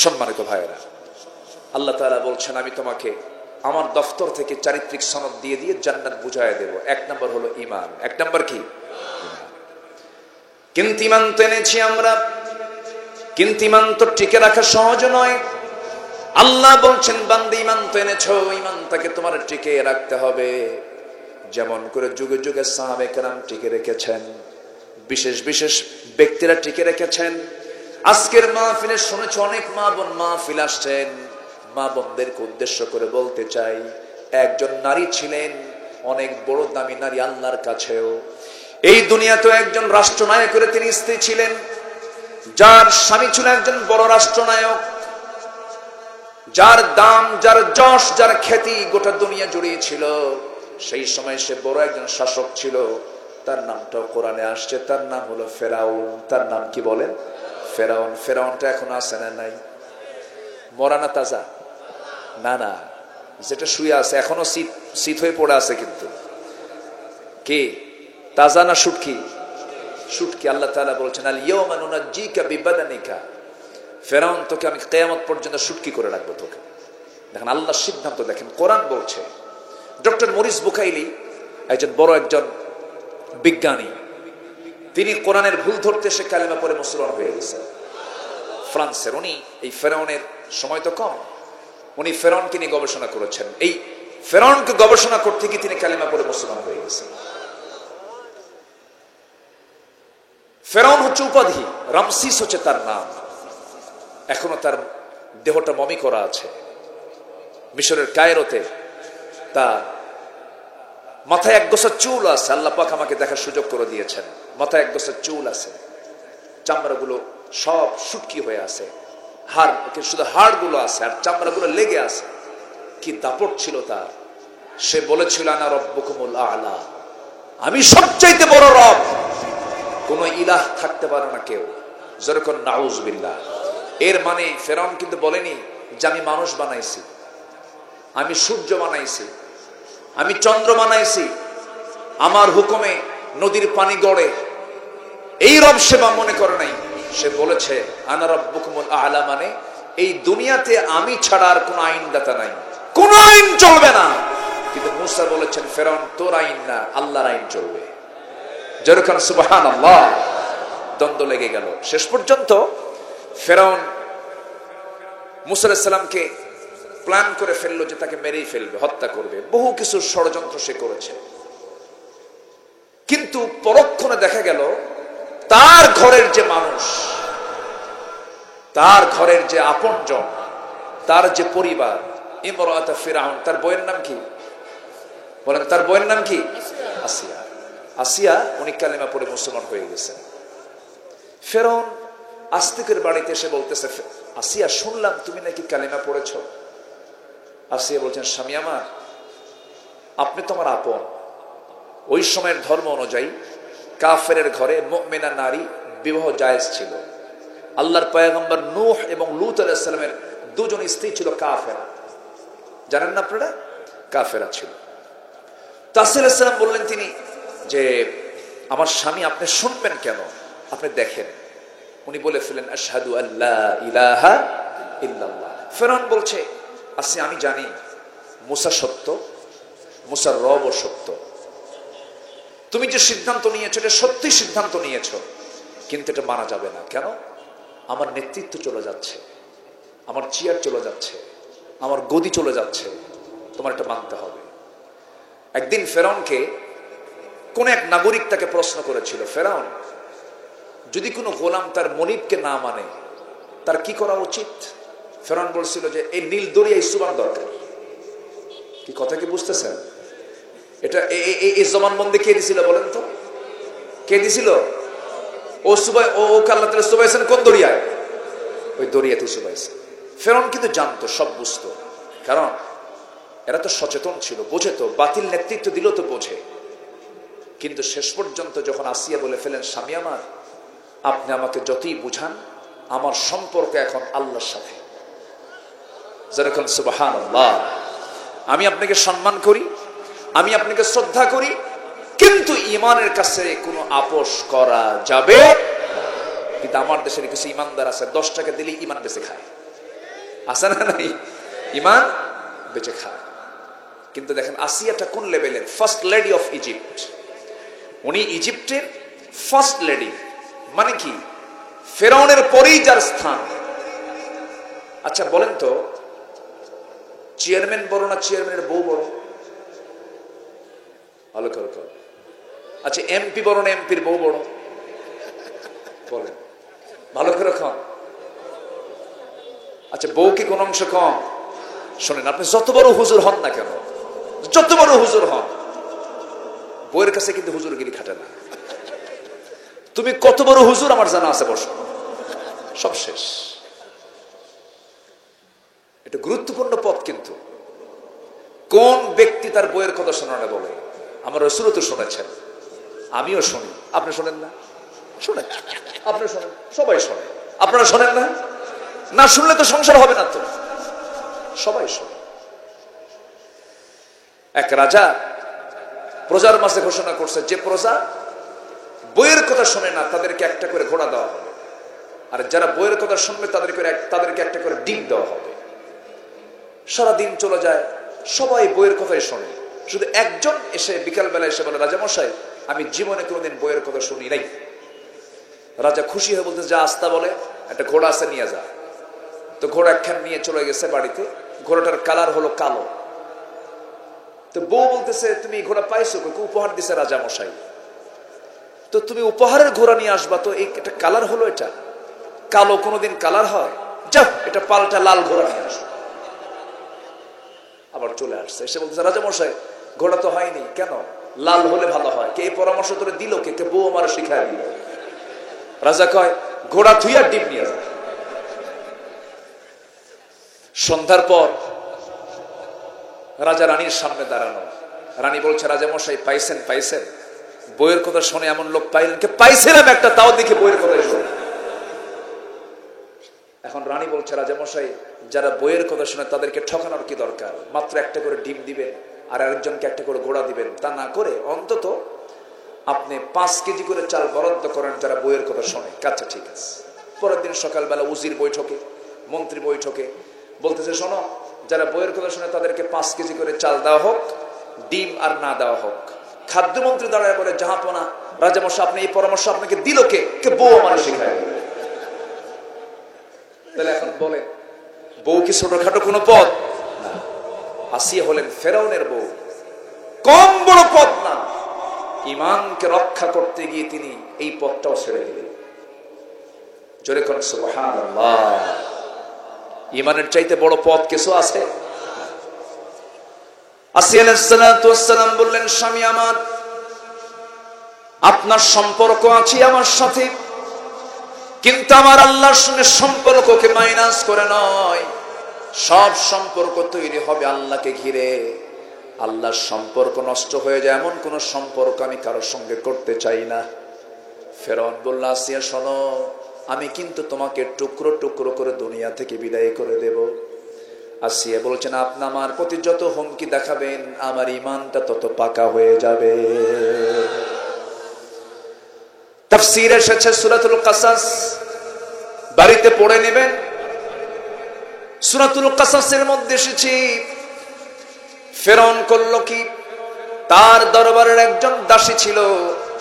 সম্মানিত ভাইয়েরা, আল্লাহ তাআলা বলছেন, আমি তোমাকে আমার দফতর থেকে চারিত্রিক সনদ দিয়ে জান্নাত বুঝায় দেব। 1 নম্বর হলো ঈমান। 1 নম্বর কি? কিন্তু ঈমান তো এনেছি আমরা, কিন্তু ঈমান তো টিকে রাখা সহজ নয়। আল্লাহ বলছেন, বান্দা ঈমান তো এনেছো, ঈমানটাকে তোমার টিকে রাখতে হবে। যেমন করে যুগে যুগে সাহাবায়ে কেরাম টিকে রেখেছেন, বিশেষ ব্যক্তিরা টিকে রেখেছেন। আজকের মাহফিলে শুনেছি অনেক মা বোন মাহফিল আসছেন। মা বোনদেরকে উদ্দেশ্য করে বলতে চাই, একজন নারী ছিলেন, অনেক বড় দামি নারী আল্লাহর কাছেও। এই দুনিয়াতে একজন রাষ্ট্রনায়কের তিনি স্ত্রী ছিলেন, যার স্বামী ছিল একজন বড় রাষ্ট্রনায়ক, যার দাম, যার যশ, যার খ্যাতি গোটা দুনিয়া জুড়ে ছিল। সেই সময় সে বড় একজন শাসক ছিল। তার নামটাও কোরআনে আসছে, তার নাম হলো ফেরাউন। তার নাম কি বলেন? ফেরাউন। ফেরাউনটা এখন আছে না নাই? মরা না তাজা? না, যেটা শুয়ে আছে এখনো শীত হয়ে পড়ে আছে। কিন্তু কে তাজা না শুটকি? শুটকি। আল্লাহ তাআলা বলছেন, আল ইয়াওমা নুনাজ্জিকা বিবাদানিকা। ফেরাউন, তোকে আমি কিয়ামত পর্যন্ত শুটকি করে রাখবো তোকে। দেখেন আল্লাহর সিদ্ধান্ত, দেখেন কোরআন বলছে। ডক্টর মরিস বুখাইলি একজন বড় একজন বিজ্ঞানী, তিনি কোরআনের ভুল ধরতে সে কালেমা পড়ে মুসলমান হয়ে গেছেন। ফ্রান্সের। উনি এই ফেরাউনের সময় তো কম, উনি ফেরাউনকে নিয়ে গবেষণা করেছেন। এই ফেরাউনকে গবেষণা করতে গিয়ে তিনি কালেমা পড়ে মুসলমান হয়ে গেছেন। ফেরাউন হচ্ছে উপাধি, রামসিস হচ্ছে তার নাম। এখনো তার দেহটা মমি করা আছে মিশরের কায়রোতে। তার মাথায় 1 গোছা চুল আছে। আল্লাহ পাক আমাকে দেখার সুযোগ করে দিয়েছেন। মাথায় 1 গোছা চুল আছে, চামড়াগুলো সব শুটকি হয়ে আছে, শুধু হাড় গুলো আছে আর চামড়াগুলো লেগে আছে। কি দাপট ছিল তার! সে বলেছিল, আনা রব্বুকুমুল আ'লা, আমি সবচাইতে বড় রব, কোন ইলাহ থাকতে পারে না কেউ। যেরকম নাউজুবিল্লাহ। এর মানে ফেরাউন কিন্তু বলেনি যে আমি মানুষ বানাইছি, আমি সূর্য বানাইছি, আমি চন্দ্র বানাইছি, আমার হুকুমে নদীর পানি গড়ে, এই রব সেবা মনে করে নাই। সে বলেছে আনা রাব্বুকুমুল আ'লা, মানে এই দুনিয়াতে আমি ছাড়া আর কোন আইনদাতা নাই, কোন আইন চলবে না। কিন্তু মুসা বলেছেন ফেরাউন তোর আইন না, আল্লাহর আইন চলবে। যেরকম সুবহানাল্লাহ, দ্বন্দ্ব লেগে গেল। শেষ পর্যন্ত ফেরাউন মুসা আলাইহিস সালামকে প্ল্যান করে ফেললো যে তাকে মেরেই ফেলবে, হত্যা করবে, বহু কিছু ষড়যন্ত্র সে করেছে। কিন্তু পরক্ষণে দেখা গেল তার ঘরের যে মানুষ, তার ঘরের যে আপনজন, তার যে পরিবার, ইমরাত ফিরাউন, তার বইয়ের নাম কি বলেন? তার বইয়ের নাম কি? আসিয়া। আসিয়া উনি কালেমা পড়ে মুসলমান হয়ে গেছেন। ফেরাউন আস্তিকের বাড়িতে এসে বলতেছে, আসিয়া শুনলাম তুমি নাকি কালেমা পড়েছ। আসিয়া বলছেন, স্বামী আমার, আপনি তো আমার আপন। ওই সময়ের ধর্ম অনুযায়ী কাফেরের ঘরে মুমিনা নারী বিবাহ জায়েজ ছিল। আল্লাহর পয়গম্বর নূহ এবং লূত আলাইহিস সালামের দুজন স্ত্রী ছিল কাফেরা, জানেন না আপনারা? কাফেরা ছিল। তাসির আলাইহিস সালাম বললেন তিনি যে আমার স্বামী আপনি শুনবেন কেন, আপনি দেখেন। উনি বলে ফেলেন আশহাদু আল্লা ইলাহা ইল্লাল্লাহ। ফেরাউন বলছে, আসি আমি জানি মুসা সত্য, মুসার রবও সত্য, তুমি যে সিদ্ধান্ত নিয়েছো এটা সত্যি সিদ্ধান্ত নিয়েছো, কিন্তু এটা মানা যাবে না। কেন? আমার নেতৃত্ব চলে যাচ্ছে, আমার চেয়ার চলে যাচ্ছে, আমার গদি চলে যাচ্ছে, তোমার এটা মানতে হবে। একদিন ফেরাউনকে কোন এক নাগরিক তাকে প্রশ্ন করেছিল, ফেরাউন যদি কোনো গোলাম তার মনিবকে না মানে তার কি করা উচিত? ফেরাউন বলছিল যে এই নীল দরিয়া ইসুবান দরকার। কি কথা কি বুঝতেছেন? এটা এই জবানবন্দি কে দিছিল বলেন তো? কে দিছিল? ও সুবাই, ও আল্লাহ তাআলা সুবাইছেন কোন দরিয়ায়? ওই দরিয়াতে সুবাইছে। ফেরাউন কিন্তু জানতো, সব বুঝতো, কারণ এরা তো সচেতন ছিল, বোঝে তো, বাতিল নেতৃত্ব দিল তো বোঝে। কিন্তু শেষ পর্যন্ত যখন আসিয়া বলে ফেলেন, স্বামী আমার, আপনি আমাকে যতই বুঝান, আমার সম্পর্ক এখন আল্লাহর সাথে। যেরকম সুবহানাল্লাহ, আমি আপনাকে সম্মান করি, আমি আপনাকে শ্রদ্ধা করি, কিন্তু ইমানের কাছে কোনো আপোষ করা যাবে। কিন্তু আমার দেশের কিছু ইমানদার আছে, 10 টাকা দিলে ইমান বেঁচে খায়, আছে না নাই? ইমান বেঁচে খায়। কিন্তু দেখেন আসিয়াটা কোন লেভেলের? First lady of Egypt. উনি ইজিপ্টের ফার্স্ট লেডি, মানে কি ফেরাউনের পরেই যার স্থান। আচ্ছা বলেন তো, চেয়ারম্যান বড় না চেয়ারম্যানের বউ বড়? ভালো করে। আচ্ছা এমপি বড় না এমপির বউ বড়? বলেন ভালো করে খান। আচ্ছা বউ কি কোন অংশ কম? শোনেন, আপনি যত বড় হুজুর হন না কেন, যত বড় হুজুর হন, বউয়ের কাছে কিন্তু হুজুরগিরি খাটে না। তুমি কত বড় হুজুর আমার জানা আছে, বসো, সব শেষ। এটা গুরুত্বপূর্ণ পথ। কিন্তু কোন ব্যক্তি তার বইয়ের কথা শোনা না বলে? আমার রাসূলও তো শুনেছেন, আমিও শুনি, আপনি শোনেন না? শোনেন, আপনি শোনেন, সবাই শোনে, আপনারা শোনেন না? না শুনলে তো সংসার হবে না, তো সবাই শোনে। এক রাজা প্রজার মাঝে ঘোষণা করছে, যে প্রজা বইয়ের কথা শোনে না তাদেরকে একটা করে ঘোড়া দেওয়া হবে, আর যারা বইয়ের কথা শুনবে তাদেরকে একটা করে ডিম দেওয়া হবে। সারাদিন চলে যায়, সবাই বইয়ের কথাই শোনে, শুধু একজন এসে বিকাল বেলা এসে বলে, রাজা মশাই আমি জীবনে কোনোদিন বইয়ের কথা শুনি নাই। রাজা খুশি হয়ে বলতে, যা আস্তা বলে, একটা ঘোড়া আছে নিয়ে যা। তো ঘোড়া একখান নিয়ে চলে গেছে বাড়িতে। ঘোড়াটার কালার হলো কালো। তো বউ বলতেছে, তুমি ঘোড়া পাইছো? উপহার দিছে রাজা মশাই। তো তুমি উপহারের ঘোড়া নিয়ে আসবা, তো এই একটা কালার হলো, এটা কালো কোনোদিন কালার হয়? যাও এটা পাল্টা লাল ঘোড়া নিয়ে আসো। আবার চলে আসছে, এসে বলতেছে, রাজা মশাই ঘোড়া তো হয়নি। কেন? লাল হলে ভালো হয়। কে এই পরামর্শ তোরে দিল? কে? বউ আমার শিখায় দিল। রাজা কয়, ঘোড়া থুইয়া ডিম নিয়ে যায়। সন্ধ্যার পর রাজা রানীর সামনে দাঁড়ানো। রানী বলছে, রাজা মশাই পাইছেন? পাইছেন? বইয়ের কথা শুনে এমন লোক পাইলেন? কে? পাইছিলাম একটা, তাও দেখে বইয়ের কথাই শুনে। এখন রানী বলছে, রাজামশাই, যারা বইয়ের কথা শুনে তাদেরকে ঠকানোর কি দরকার? মাত্র একটা করে ডিম দিবেন আর আরেকজনকে একটা করে ঘোড়া দিবেন, তা না করে অন্তত আপনি 5 কেজি করে চাল বরাদ্দ করেন যারা বইয়ের কথা শোনে। আচ্ছা ঠিক আছে। পরের দিন সকালবেলা উজির বৈঠকে, মন্ত্রী বৈঠকে বলতেছে, শোনো, যারা বইয়ের কথা শুনে তাদেরকে 5 কেজি করে চাল দেওয়া হোক, ডিম আর না দেওয়া হোক। খাদ্যমন্ত্রী দাঁড়ায় বলে, জাহাপনা রাজামশাই, আপনি এই পরামর্শ আপনাকে দিল কে? বউ আমার শিখায়। তাহলে এখন বলে, বউ কি ছোটখাটো কোনো পদ? আসিয়া হলেন ফেরাউনের বউ, কম বড় পদ না। ইমানকে রক্ষা করতে গিয়ে তিনি এই পদটাও ছেড়ে দিলেন। জোরে কোন সুবহানাল্লাহ। ইমানের চাইতে বড় পদ কিছু আছে? আসিয়া আলাইহিস সালাতু ওয়াস সালাম বললেন, স্বামী আমার, আপনার সম্পর্ক আছে আমার সাথে, কিন্তু আমার আল্লাহর সঙ্গে সম্পর্ককে মাইনাস করে নয়। সব সম্পর্ক তৈরি হবে আল্লাহকে ঘিরে। আল্লাহর সম্পর্ক নষ্ট হয়ে যায় এমন কোন সম্পর্ক আমি কারোর সঙ্গে করতে চাই না। ফেরাউন বলল, আসিয়া শোনো, আমি কিন্তু তোমাকে টুকরো টুকরো করে দুনিয়া থেকে বিদায় করে দেব। আসিয়া বলছেন, আপনি আমার প্রতি যত হুমকি দেখাবেন আমার ঈমানটা তত পাকা হয়ে যাবে। তাফসীরে এসেছে সূরাতুল কাসাস, বাড়িতে পড়ে নেবেন। সূরাতুল কাসাসের মধ্যে এসেছে ফেরাউন করলো কি, তার দরবারের একজন দাসী ছিল,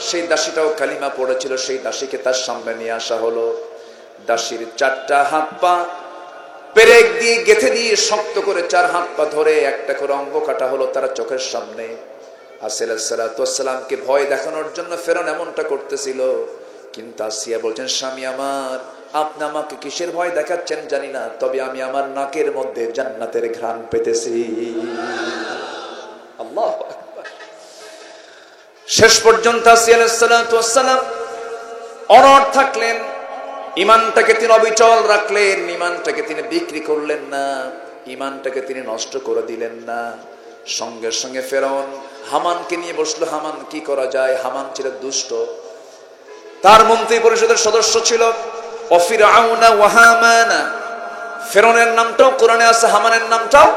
সেই দাসীটাও কালিমা পড়েছিল। সেই দাসীকে তার সামনে নিয়ে আসা হলো। দাসীর 4টা হাত পা পেরেক দিয়ে গেঁথে দিয়ে শক্ত করে 4 হাত পা ধরে একটা করে অঙ্গ কাটা হলো তার চোখের সামনে। আসিয়া আলাইহিস সালাতু ওয়াস সালামকে ভয় দেখানোর জন্য ফেরাউন এমনটা করতেছিল। কিন্তু আসিয়া বলছেন, স্বামী আমার, আপনি আমাকে কিসের ভয় দেখাচ্ছেন জানি না, তবে আমি আমার নাকের মধ্যে জান্নাতের ঘ্রাণ পেতেছি। আল্লাহু আকবার। শেষ পর্যন্ত আসিয়া আলাইহিস সালাতু ওয়াস সালাম অনড় থাকলেন। ঈমানটাকে তিনি অবিচল রাখলেন। ঈমানটাকে তিনি বিক্রি করলেন না। ঈমানটাকে তিনি নষ্ট করে দিলেন না। সঙ্গে সঙ্গে ফেরাউন হামানকে নিয়ে বসলো। হামান কি করা যায়? হামান ছিল দুষ্ট, তার মন্ত্রী পরিষদের সদস্য ছিল। ফিরআউনা ওয়া হামানা, ফেরাউনের নামটাও কোরআনে আছে, হামানের নামটাও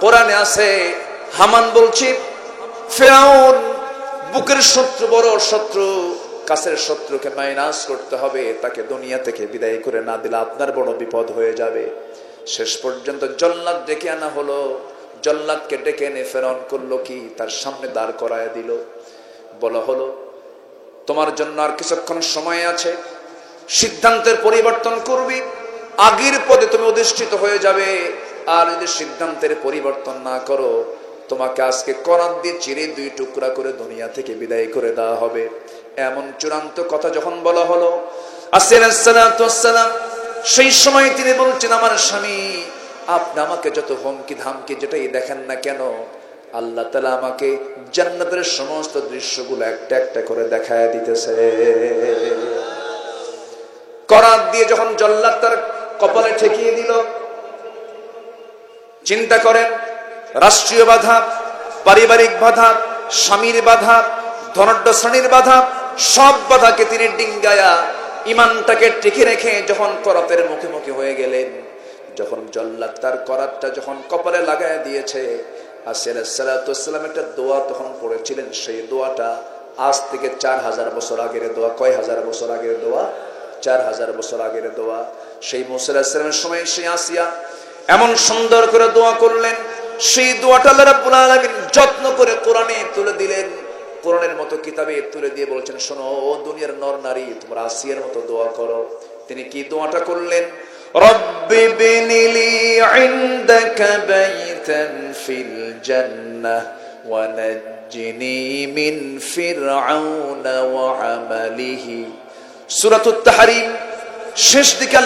কোরআনে আছে। হামান বলছি, ফেরাউন বুকের শত্রু, বড় শত্রু, কাছের শত্রুকে মাইনাস করতে হবে, তাকে দুনিয়া থেকে বিদায় করে না দিলে আপনার বড় বিপদ হয়ে যাবে। শেষ পর্যন্ত জল্লাদ ডেকে আনা হলো। জল্লাদকে ডেকে এনে ফেরাউন করলো কি, তার সামনে দাঁড় করায় দিল। বলা হলো, তোমার জন্য আর কিছুক্ষণ সময় আছে, সিদ্ধান্তের পরিবর্তন করবি, আগের পদে তুমি অধিষ্ঠিত হয়ে যাবে। আর যদি সিদ্ধান্তের পরিবর্তন না করো, তোমাকে আজকে করাত দিয়ে চিরে 2 টুকরা করে দুনিয়া থেকে বিদায় করে দেওয়া হবে। এমন চূড়ান্ত কথা যখন বলা হলো, আসিয়া আলাইহিস সালাতু ওয়াস সালাম সেই সময় তিনি বলছেন, আমার স্বামী, আপনি আমাকে যত হুমকি ধামকি যেটাই দেখেন না কেন, আল্লাহ তাআলা আমাকে জান্নাতের সমস্ত দৃশ্যগুলো একটা একটা করে দেখায় দিতেছে। করাত দিয়ে যখন জল্লাদ তার কপালে ঠেকিয়ে দিল, চিন্তা করেন, রাষ্ট্রীয় বাধা, পারিবারিক বাধা, স্বামীর বাধা, ধনাঢ্য শ্রেণীর বাধা, সব বাধাকে তিনি ডিঙ্গায়া ঈমানটাকে টিকে রেখে যখন করাতের মুখোমুখি হয়ে গেলেন, যখন জল্লাদ তার করাতটা যখন কপালে লাগায় দিয়েছে, আসিয়া আলাইহিস সালাতু ওয়াস সালাম একটা দোয়া তখন পড়েছিলেন। সেই দোয়াটা আজ থেকে 4000 বছর আগের দোয়া। কয় হাজার বছর আগের দোয়া? 4000 বছর আগের দোয়া। সেই মুসা আলাইহিস সালামের সময় সেই আসিয়া এমন সুন্দর করে দোয়া করলেন, সেই দোয়াটা আল্লাহ রাব্বুল আলামিন যত্ন করে কোরআনে তুলে দিলেন। কোরআনের মতো কিতাবে তুলে দিয়ে বলছেন, শোনো ও দুনিয়ার নর নারী, তোমরা আসিয়ার মতো দোয়া করো। তিনি কি দোয়াটা করলেন? রব্বি বিনিলি ইনদাকা বাইতান ফিল জান্নাহ ওয়া নাজ্জিনি মিন ফিরআউনা ওয়া আমালিহি। সূরাতুত তাহরীম শেষ দিকে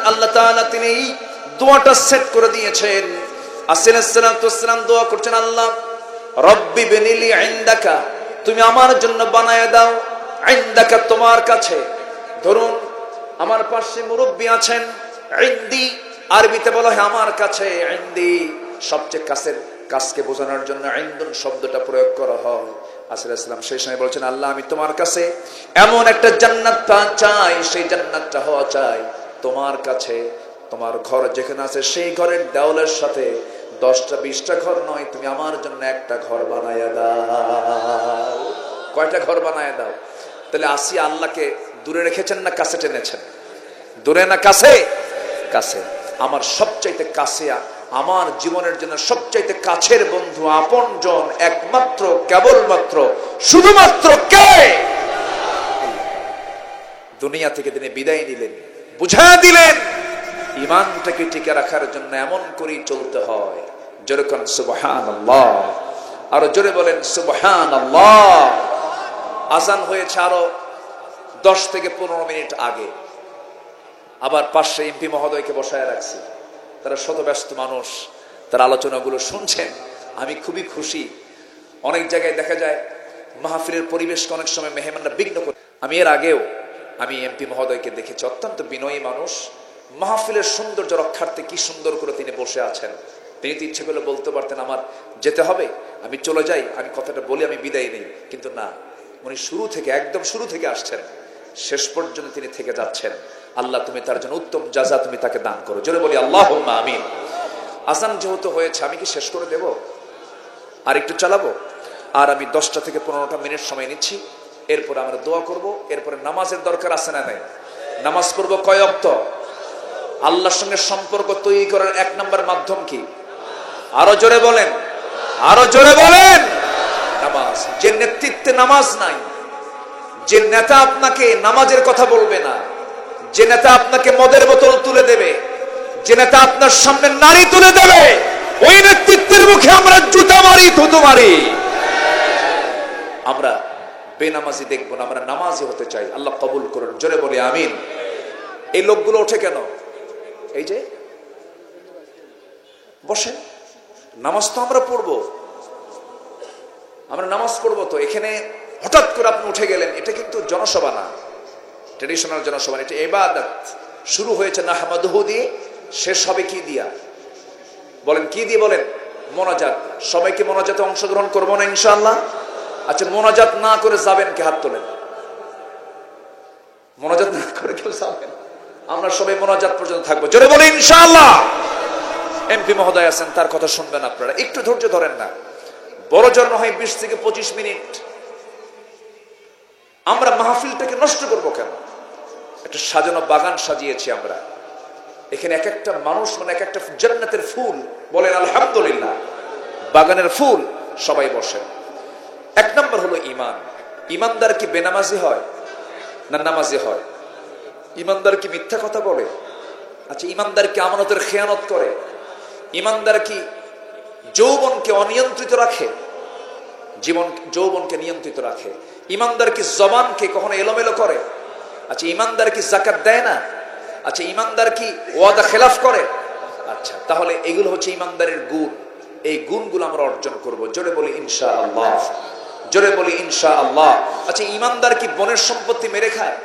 আল্লাহ তাআলা তিনি এই দোয়াটা সেট করে দিয়েছেন। আসিয়া আলাইহিস সালাতু ওয়াস সালাম দোয়া করছেন, আল্লাহ রব্বি বিনিলি ইনদাকা, তুমি আমার জন্য বানায় দাও, ইনদাকা তোমার কাছে। ধরুন আমার পাশে মুরব্বি আছেন, ইনদি আরবিতে বলা হয় আমার কাছে। ইনদি সবচেয়ে কাছের, কাছকে বোঝানোর জন্য ইনদুন শব্দটা প্রয়োগ করা হয়। আসিয়া আলাইহিস সালাম সেই সময় বলছেন, আল্লাহ আমি তোমার কাছে এমন একটা জান্নাত চাই, সেই জান্নাতটা হওয়া চাই তোমার কাছে। তোমার ঘর যেখানে আছে সেই ঘরের দেওয়ালের সাথে 10টা 20টা ঘর নয়, তুমি আমার জন্য একটা ঘর বানায়া দাও। কয়টা ঘর বানায়া দাও? তাহলে আসিয়া আল্লাহকে দূরে রেখেছেন না কাছে টেনেছেন? দূরে না কাছে? কাছে। আমার সবচাইতে কাছে, আমার জীবনের জন্য সবচাইতে কাছের বন্ধু, আপনজন, একমাত্র, কেবলমাত্র, শুধুমাত্র কে? দুনিয়া থেকে তিনি বিদায় নিলেন, বুঝায়া দিলেন ঈমানটাকে টিকে রাখার জন্য এমন করেই চলতে হয়। জোরে বলেন সুবহানাল্লাহ, আরো জোরে বলেন সুবহানাল্লাহ। আজান হয়েছে আরো 10 থেকে 15 মিনিট আগে। আবার পাশে এমপি মহোদয়কে বসায় রাখছি, তারা শত ব্যস্ত মানুষ, তার আলোচনাগুলো শুনছেন। আমি খুবই খুশি। অনেক জায়গায় দেখা যায় মাহফিলের পরিবেশকে অনেক সময় মেহমানরা বিঘ্ন করে। আমি এর আগেও এমপি মহোদয়কে দেখেছি, অত্যন্ত বিনয়ী মানুষ। মাহফিলের সৌন্দর্য রক্ষার্থে কি সুন্দর করে তিনি বসে আছেন। তিনি তো ইচ্ছে করলে বলতে পারতেন আমার যেতে হবে, আমি চলে যাই, আমি কথাটা বলি, আমি বিদায় নেই, কিন্তু না, উনি শুরু থেকে, একদম শুরু থেকে আসছেন, শেষ পর্যন্ত তিনি থেকে যাচ্ছেন। আল্লাহ তুমি তার জন্য উত্তম জাযা তুমি তাকে দান করো। জোরে বলি আল্লাহুম্মা আমিন। আজান যেহেতু হয়েছে, আমি কি শেষ করে দেব? আর একটু চালাবো? আর আমি 10টা থেকে 15টা মিনিট সময় নিচ্ছি। এরপরে আমরা দোয়া করব। এরপরে নামাজের দরকার আছে না নাই? নামাজ পড়বো কয় ওয়াক্ত? আল্লাহর সঙ্গে সম্পর্ক তৈরি করার 1 নম্বর মাধ্যম কি? আরো জোরে বলেন, আরো জোরে বলেন। নামাজ। যে নেতৃত্বে নামাজ নাই, যে নেতা আপনাকে নামাজের কথা বলবে না, যে নেতা আপনাকে মদের বোতল তুলে দেবে, যে নেতা আপনার সামনে নারী তুলে দেবে, ওই নেতৃত্বের মুখে আমরা জুতা মারি, থুতু মারি। আমরা বেনামাজি দেখবো না, আমরা নামাজি হতে চাই। আল্লাহ কবুল করুন। জোরে বলি আমিন। এই লোকগুলো ওঠে কেন? এই যে বসেন, নামাজ তো আমরা পড়বো, আমরা নামাজ পড়বো তো। এখানে হঠাৎ করে আপনি উঠে গেলেন, এটা কিন্তু জনসভা না, ট্রেডিশনাল জনসভা, এটা ইবাদত। শুরু হয়েছে নাহমাদুহু দিয়ে, শেষ হবে কি দিয়া? বলেন কি দিয়ে? বলেন মোনাজাত। সবাইকে মোনাজাতে অংশগ্রহণ করবো না ইনশাআল্লাহ? আচ্ছা, মোনাজাত না করে যাবেন কে? হাত তোলেন। মোনাজাত না করে কেউ যাবেন? আমরা সবাই মোনাজাত পর্যন্ত থাকবো। জোরে বলে ইনশাআল্লাহ। এমপি মহোদয় আছেন, তার কথা শুনবেন আপনারা, একটু ধৈর্য ধরেন না। বড় জোর না হয় 20 থেকে 25 মিনিট। আমরা মাহফিলটাকে নষ্ট করব কেন? একটা সাজানো বাগান সাজিয়েছি আমরা, এখানে এক একটা মানুষ মানে এক একটা জান্নাতের ফুল। বলেন আলহামদুলিল্লাহ। বাগানের ফুল। সবাই বসেন। 1 নম্বর হলো ঈমান। ঈমানদার কি বেনামাজি হয় না নামাজি হয়? ঈমানদার কি মিথ্যা কথা বলে? আচ্ছা, ঈমানদার কি আমানতের খেয়ানত করে? ঈমানদার কি যৌবনকে অনিয়ন্ত্রিত রাখে? যৌবনকে নিয়ন্ত্রিত রাখে। ঈমানদার কি জবানকে কখনো এলোমেলো করে? আচ্ছা, ঈমানদার কি যাকাত দেয় না? আচ্ছা, ঈমানদার কি ওয়াদা খেলাফ করে? আচ্ছা, তাহলে এগুলো হচ্ছে ঈমানদারের গুণ। এই গুণগুলো আমরা অর্জন করব। জোরে বলি ইনশাআল্লাহ, জোরে বলি ইনশাআল্লাহ। আচ্ছা, ঈমানদার কি বনের সম্পত্তি মেরে খায়?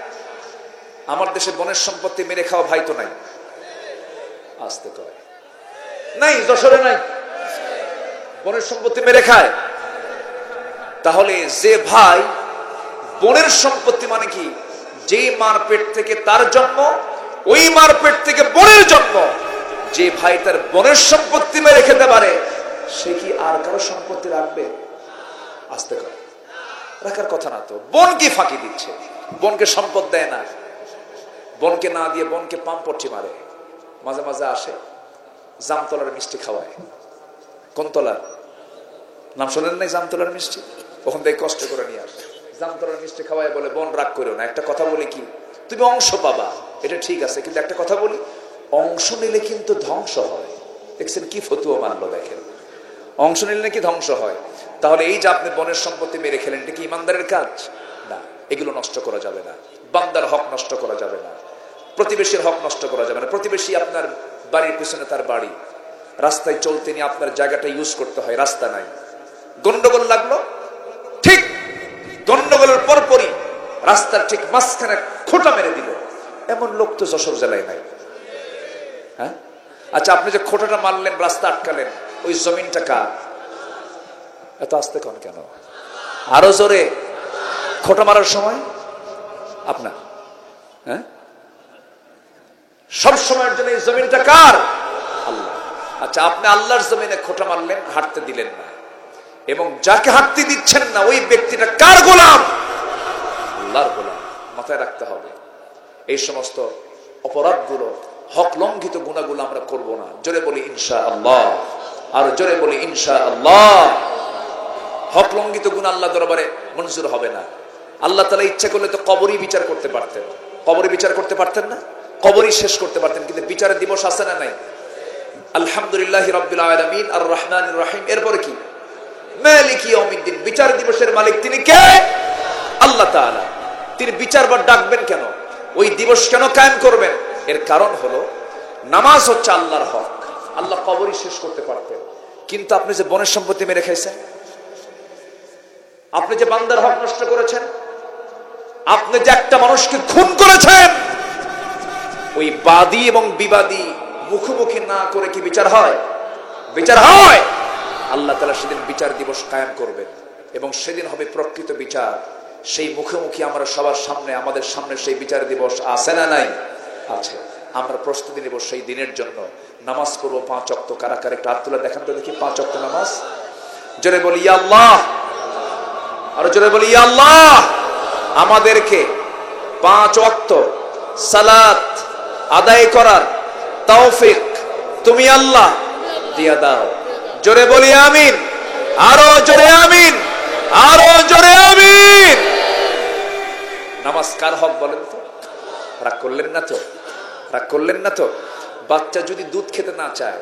আমার দেশে বনের সম্পত্তি মেরে খাওয়া ভাই তো নাই। আসতে কয় নাই, যশোরে নাই, বনের সম্পত্তি মেরে খায়। তাহলে যে ভাই বনের সম্পত্তি, মানে কি? যে মার পেট থেকে তার জন্ম, ওই মার পেট থেকে বনের জন্ম। যে ভাই তার বনের সম্পত্তি মেরে খেতে পারে, সে কি আর কারো সম্পত্তি রাখবে? আসতে করে রাখার কথা না তো। বোন কি ফাঁকি দিচ্ছে? বোনকে সম্পদ দেয় না, বোনকে না দিয়ে বোনকে পাম্পটি মারে। মাঝে মাঝে আসে, জামতলার মিষ্টি খাওয়ায়। কোন তলার নাম শোনেন নাই? জামতলার মিষ্টি। ওখান থেকে কষ্ট করে নিয়ে আসে, জামতলার মিষ্টি খাওয়ায়, বলে বোন রাগ করো না। একটা কথা বলি কি, তুমি অংশ পাবা, এটা ঠিক আছে, কিন্তু একটা কথা বলি, অংশ নিলে কিন্তু ধ্বংস হয়। দেখছেন কি ফতুয়া মানলো? দেখেন, অংশ নিলে নাকি ধ্বংস হয়। তাহলে এই যে আপনি বনের সম্পত্তি মেরে খেলেন, এটা কি ইমানদারের কাজ? না, এগুলো নষ্ট করা যাবে না। বান্দার হক নষ্ট করা যাবে না, প্রতিবেশীর হক নষ্ট করা যাবে না। প্রতিবেশী আপনার বাড়ির পিছনে তার বাড়ি, রাস্তায় চলতে নিয়ে আপনার জায়গাটা ইউজ করতে হয়, রাস্তা নাই, গন্ডগোল লাগলো, ঠিক গন্ডগোলের পরপরই রাস্তার ঠিক মাঝখানে খোঁটা মেরে দিল। এমন লোক তো যশোর জেলায় নাই। হ্যাঁ, আচ্ছা, আপনি যে খোঁটাটা মারলেন, রাস্তা আটকালেন, ওই জমিনটা কার? এত আস্তে কোন কেন? আরো জোরে। খোঁটা মারার সময় আপনার? হ্যাঁ, সব সময়ের জন্য এই জমিনটা কার? আল্লাহ। আচ্ছা, আপনি আল্লাহর জমিনে খোঁটা মারলেন, হাঁটতে দিলেন না, এবং যাকে হাঁটতে দিচ্ছেন না ওই ব্যক্তিটা কার গোলাম? আল্লাহর গোলাম। মাথায় রাখতে হবে। এই সমস্ত অপরাধগুলো, হক লঙ্ঘিত গুনাহগুলো আমরা করব না। জোরে বলি ইনশাআল্লাহ, আর জোরে বলি ইনশাআল্লাহ। হক লঙ্ঘিত গুনাহ আল্লাহ দরবারে মঞ্জুর হবে না। আল্লাহ তাআলা ইচ্ছা করলে তো কবরই বিচার করতে পারতেন। কবরই বিচার করতে পারতেন না? কবরই শেষ করতে পারতেন। কিন্তু বিচারের দিবস আছে না নাই? আলহামদুলিল্লাহি রাব্বিল আলামিন আর রহমানির রহিম, এরপরে কি? মালিকি ইয়াউমিদ্দিন। বিচার দিবসের মালিক তিনি কে? আল্লাহ তাআলা। তিনি বিচারবার ডাকবেন কেন? ওই দিবস কেন কায়েম করবেন? এর কারণ হলো নামাজ হচ্ছে আল্লাহর হক। আল্লাহ কবরই শেষ করতে পারতেন, কিন্তু আপনি যে বনের সম্পত্তি মেরে খাইছেন, আপনি যে বান্দার হক নষ্ট করেছেন, আপনি যে একটা মানুষকে খুন করেছেন, ওই বাদী এবং বিবাদী মুখোমুখি না করে কি বিচার হয়? বিচার হয়। আল্লাহ তাআলা সেদিন বিচার দিবস কায়েম করবেন এবং সেদিন হবে প্রকৃত বিচার। সেই মুখোমুখি আমরা সবার সামনে, আমাদের সামনে সেই বিচার দিবস আছে না নাই? আছে। আমরা প্রস্তুতি নেব সেই দিনের জন্য। নামাজ পড়বো 5 ওয়াক্ত। কারা কারা একটু হাত তুলে দেখান তো দেখি 5 ওয়াক্ত নামাজ। জোরে বলি ইয়া আল্লাহ, আর জোরে বলি ইয়া আল্লাহ। আমাদেরকে 5 ওয়াক্ত সালাত আদায় করার তৌফিক তুমি আল্লাহ দিয়া দাও। জোরে বলি আমিন, আরো জোরে আমিন, আরো জোরে আমিন। নামাজ কার হক বলেন তো? রাগ করলেন না তো? রাগ করলেন না তো? বাচ্চা যদি দুধ খেতে না চায়,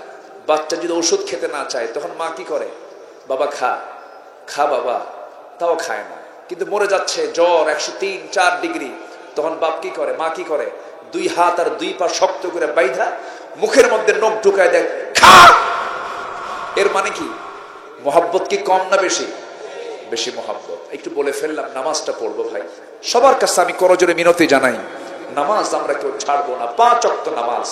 বাচ্চা যদি ওষুধ খেতে না চায়, তখন মা কি করে? বাবা খা, খা বাবা, তাও খায় না। কিন্তু মরে যাচ্ছে, জ্বর 103-4 ডিগ্রি, তখন বাপ কি করে? মা কি করে? 2 হাত আর 2 পা শক্ত করে বাইধা মুখের মধ্যে নখ ঢুকায় দেয়, খা। এর মানে কি? মোহাব্বত কি কম না বেশি? বেশি মোহাব্বত। একটু বলে ফেললাম, নামাজটা পড়বো ভাই। সবার কাছে আমি করজোরে মিনতি জানাই, নামাজ আমরা কেউ ছাড়বো না। 5 ওয়াক্ত নামাজ।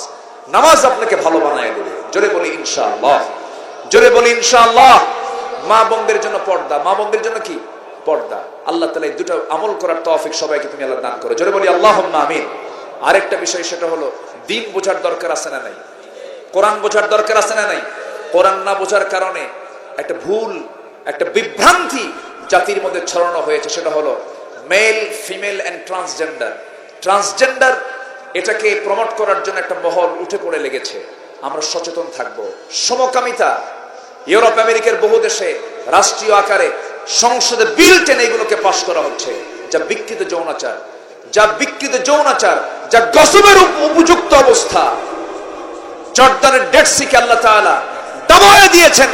নামাজ আপনাকে ভালো বানায় দেবে। জোরে বলি ইনশাআল্লাহ, জোরে বলি ইনশাআল্লাহ। মা বোনদের জন্য পর্দা, মা বোনদের জন্য কি? পর্দা। আল্লাহ তাআলা এই দুটো আমল করার তৌফিক সবাইকে তুমি আল্লাহ দান করো। জোরে বলি আল্লাহুম্মা আমিন। আরেকটা বিষয়, সেটা হলো দিন বোঝার দরকার আছে না নাই? কোরআন বোঝার দরকার আছে না নাই? কোরআন না বোঝার কারণে একটা ভুল, একটা বিভ্রান্তি জাতির মধ্যে ছড়ানো হয়েছে। সেটা হলো male, female and transgender. Transgender এটাকে প্রমোট করার জন্য একটা মহল উঠে পড়ে লেগেছে। আমরা সচেতন থাকব। সমকামিতা ইউরোপ আমেরিকার বহু দেশে রাষ্ট্রীয় আকারে সংসদে বিল টেনে এগুলোকে পাস করা হচ্ছে, যা বিকৃত যৌনাচার, যা বিকৃত যৌনাচার, যা গসবের উপযুক্ত অবস্থা। জর্দানের ডেড সিকে আল্লাহ তাআলা দাবায় দিয়েছেন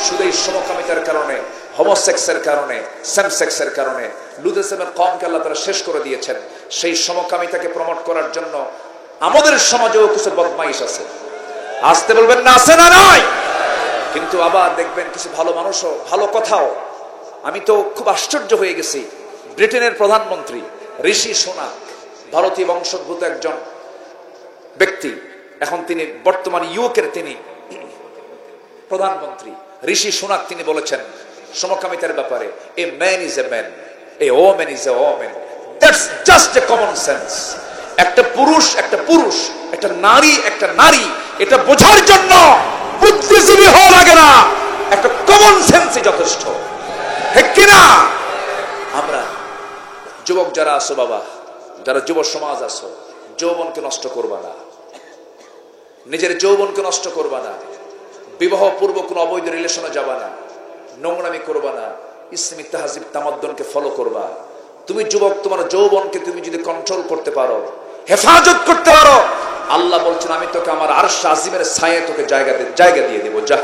শুধু এই সমকামিতার কারণে, হোমোসেক্সের কারণে, সেম সেক্সের কারণে। লুতেসেমের কমকে আল্লাহ তাআলা শেষ করে দিয়েছেন। সেই সমকামিতাকে প্রমোট করার জন্য আমাদের সমাজেও কিছু বদমাইশ আছে। আসতে বলবেন না, আছে না নাই? কিন্তু আবার দেখবেন কিছু ভালো মানুষও, ভালো কথাও। আমি তো খুব আশ্চর্য হয়ে গেছি। ব্রিটেনের প্রধানমন্ত্রী ঋষি সুনাক, ভারতীয় বংশোদ্ভূত একজন ব্যক্তি, এখন তিনি বর্তমান ইউকের তিনি প্রধানমন্ত্রী। ঋষি সুনাক তিনি বলেছেন সমকামিতার ব্যাপারে, a man is a man, a woman is a woman, that's just a common sense. একটা পুরুষ একটা পুরুষ, একটা নারী একটা নারী, এটা বোঝার জন্য বুদ্ধিজীবী হওয়া লাগে না, একটা কমন সেন্সই যথেষ্ট। ঠিক কিনা? আমরা যুবক যারা আছো বাবা, যারা যুব সমাজ আছো, যৌবনকে নষ্ট করবা না, নিজের যৌবনকে নষ্ট করবা না, বিবাহ পূর্ব কোনো অবৈধ রিলেশনে যাবা না, নোংরামি করবা না, ইসলামিক তাহজিব তামাদ্দুনকে ফলো করবা। তুমি যুবক, তোমার যৌবনকে তুমি যদি কন্ট্রোল করতে পারো, হেফাজত করতে পারো, আল্লাহ বলছেন আমি তোকে আমার আরশ আজিমের ছায়ায় তোকে জায়গা দিয়ে দেব। যা,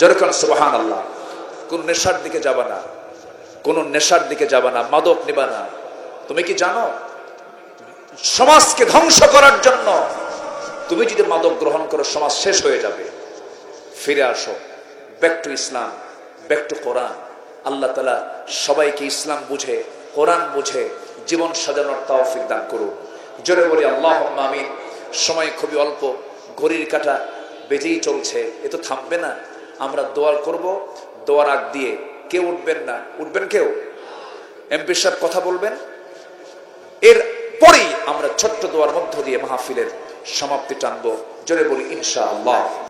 যেরকম সুবহানাল্লাহ। কোন নেশার দিকে যাবা না, কোন নেশার দিকে যাবা না, মাদক নিবা না। তুমি কি জানো সমাজকে ধ্বংস করার জন্য তুমি যদি মাদক গ্রহণ করো, সমাজ শেষ হয়ে যাবে। ফিরে আসো, back to Islam, back to Quran. আল্লাহ তাআলা সবাইকে ইসলাম বুঝে, কোরআন বুঝে জীবন সাজানোর তৌফিক দান করুন। জোরে বলি আল্লাহুম্মা আমিন। সময় খুবই অল্প, ঘড়ির কাঁটা বেজেই চলছে, এ তো থামবে না। আমরা দোয়া করব, দোয়ার আগ দিয়ে কেউ উঠবেন না। উঠবেন কেউ? এমপি সাহেব কথা বলবেন, এর পরেই আমরা ছোট্ট দোয়ার মধ্য দিয়ে মাহফিলের সমাপ্তি টানবো। জোরে বলি ইনশাআল্লাহ।